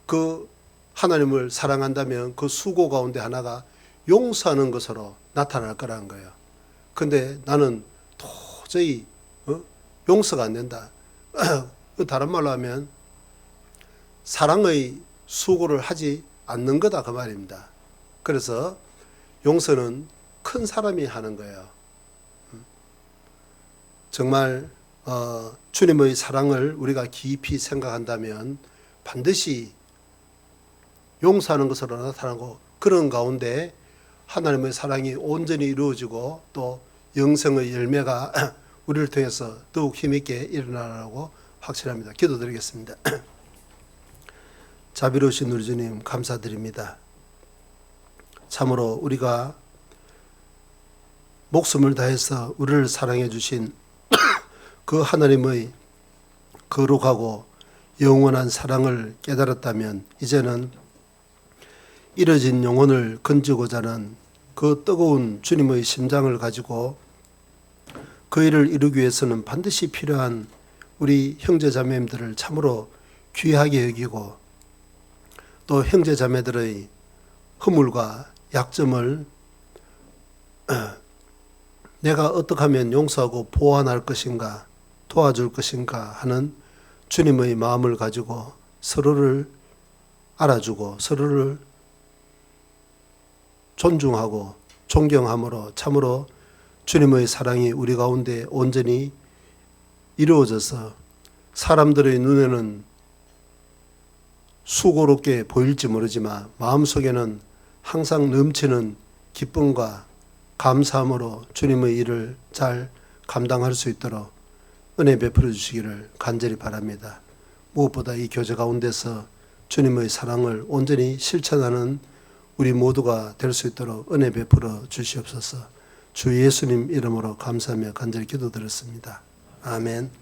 그 하나님을 사랑한다면 그 수고 가운데 하나가 용서하는 것으로 나타날 거라는 거예요. 근데 나는 도저히 용서가 안 된다. 다른 말로 하면 사랑의 수고를 하지 않는 거다 그 말입니다. 그래서 용서는 큰 사람이 하는 거예요. 정말 주님의 사랑을 우리가 깊이 생각한다면 반드시 용서하는 것으로 나타나고 그런 가운데 하나님의 사랑이 온전히 이루어지고 또 영생의 열매가 우리를 통해서 더욱 힘있게 일어나라고 확신합니다. 기도드리겠습니다. 자비로우신 우리 주님 감사드립니다. 참으로 우리가 목숨을 다해서 우리를 사랑해 주신 그 하나님의 거룩하고 영원한 사랑을 깨달았다면 이제는 잃어진 영혼을 건지고자 하는 그 뜨거운 주님의 심장을 가지고 그 일을 이루기 위해서는 반드시 필요한 우리 형제자매들을 참으로 귀하게 여기고 또 형제자매들의 허물과 약점을 내가 어떻게 하면 용서하고 보완할 것인가 도와줄 것인가 하는 주님의 마음을 가지고 서로를 알아주고 서로를 존중하고 존경함으로 참으로 주님의 사랑이 우리 가운데 온전히 이루어져서 사람들의 눈에는 수고롭게 보일지 모르지만 마음속에는 항상 넘치는 기쁨과 감사함으로 주님의 일을 잘 감당할 수 있도록 은혜 베풀어 주시기를 간절히 바랍니다. 무엇보다 이 교제 가운데서 주님의 사랑을 온전히 실천하는 우리 모두가 될 수 있도록 은혜 베풀어 주시옵소서. 주 예수님 이름으로 감사하며 간절히 기도드렸습니다. 아멘.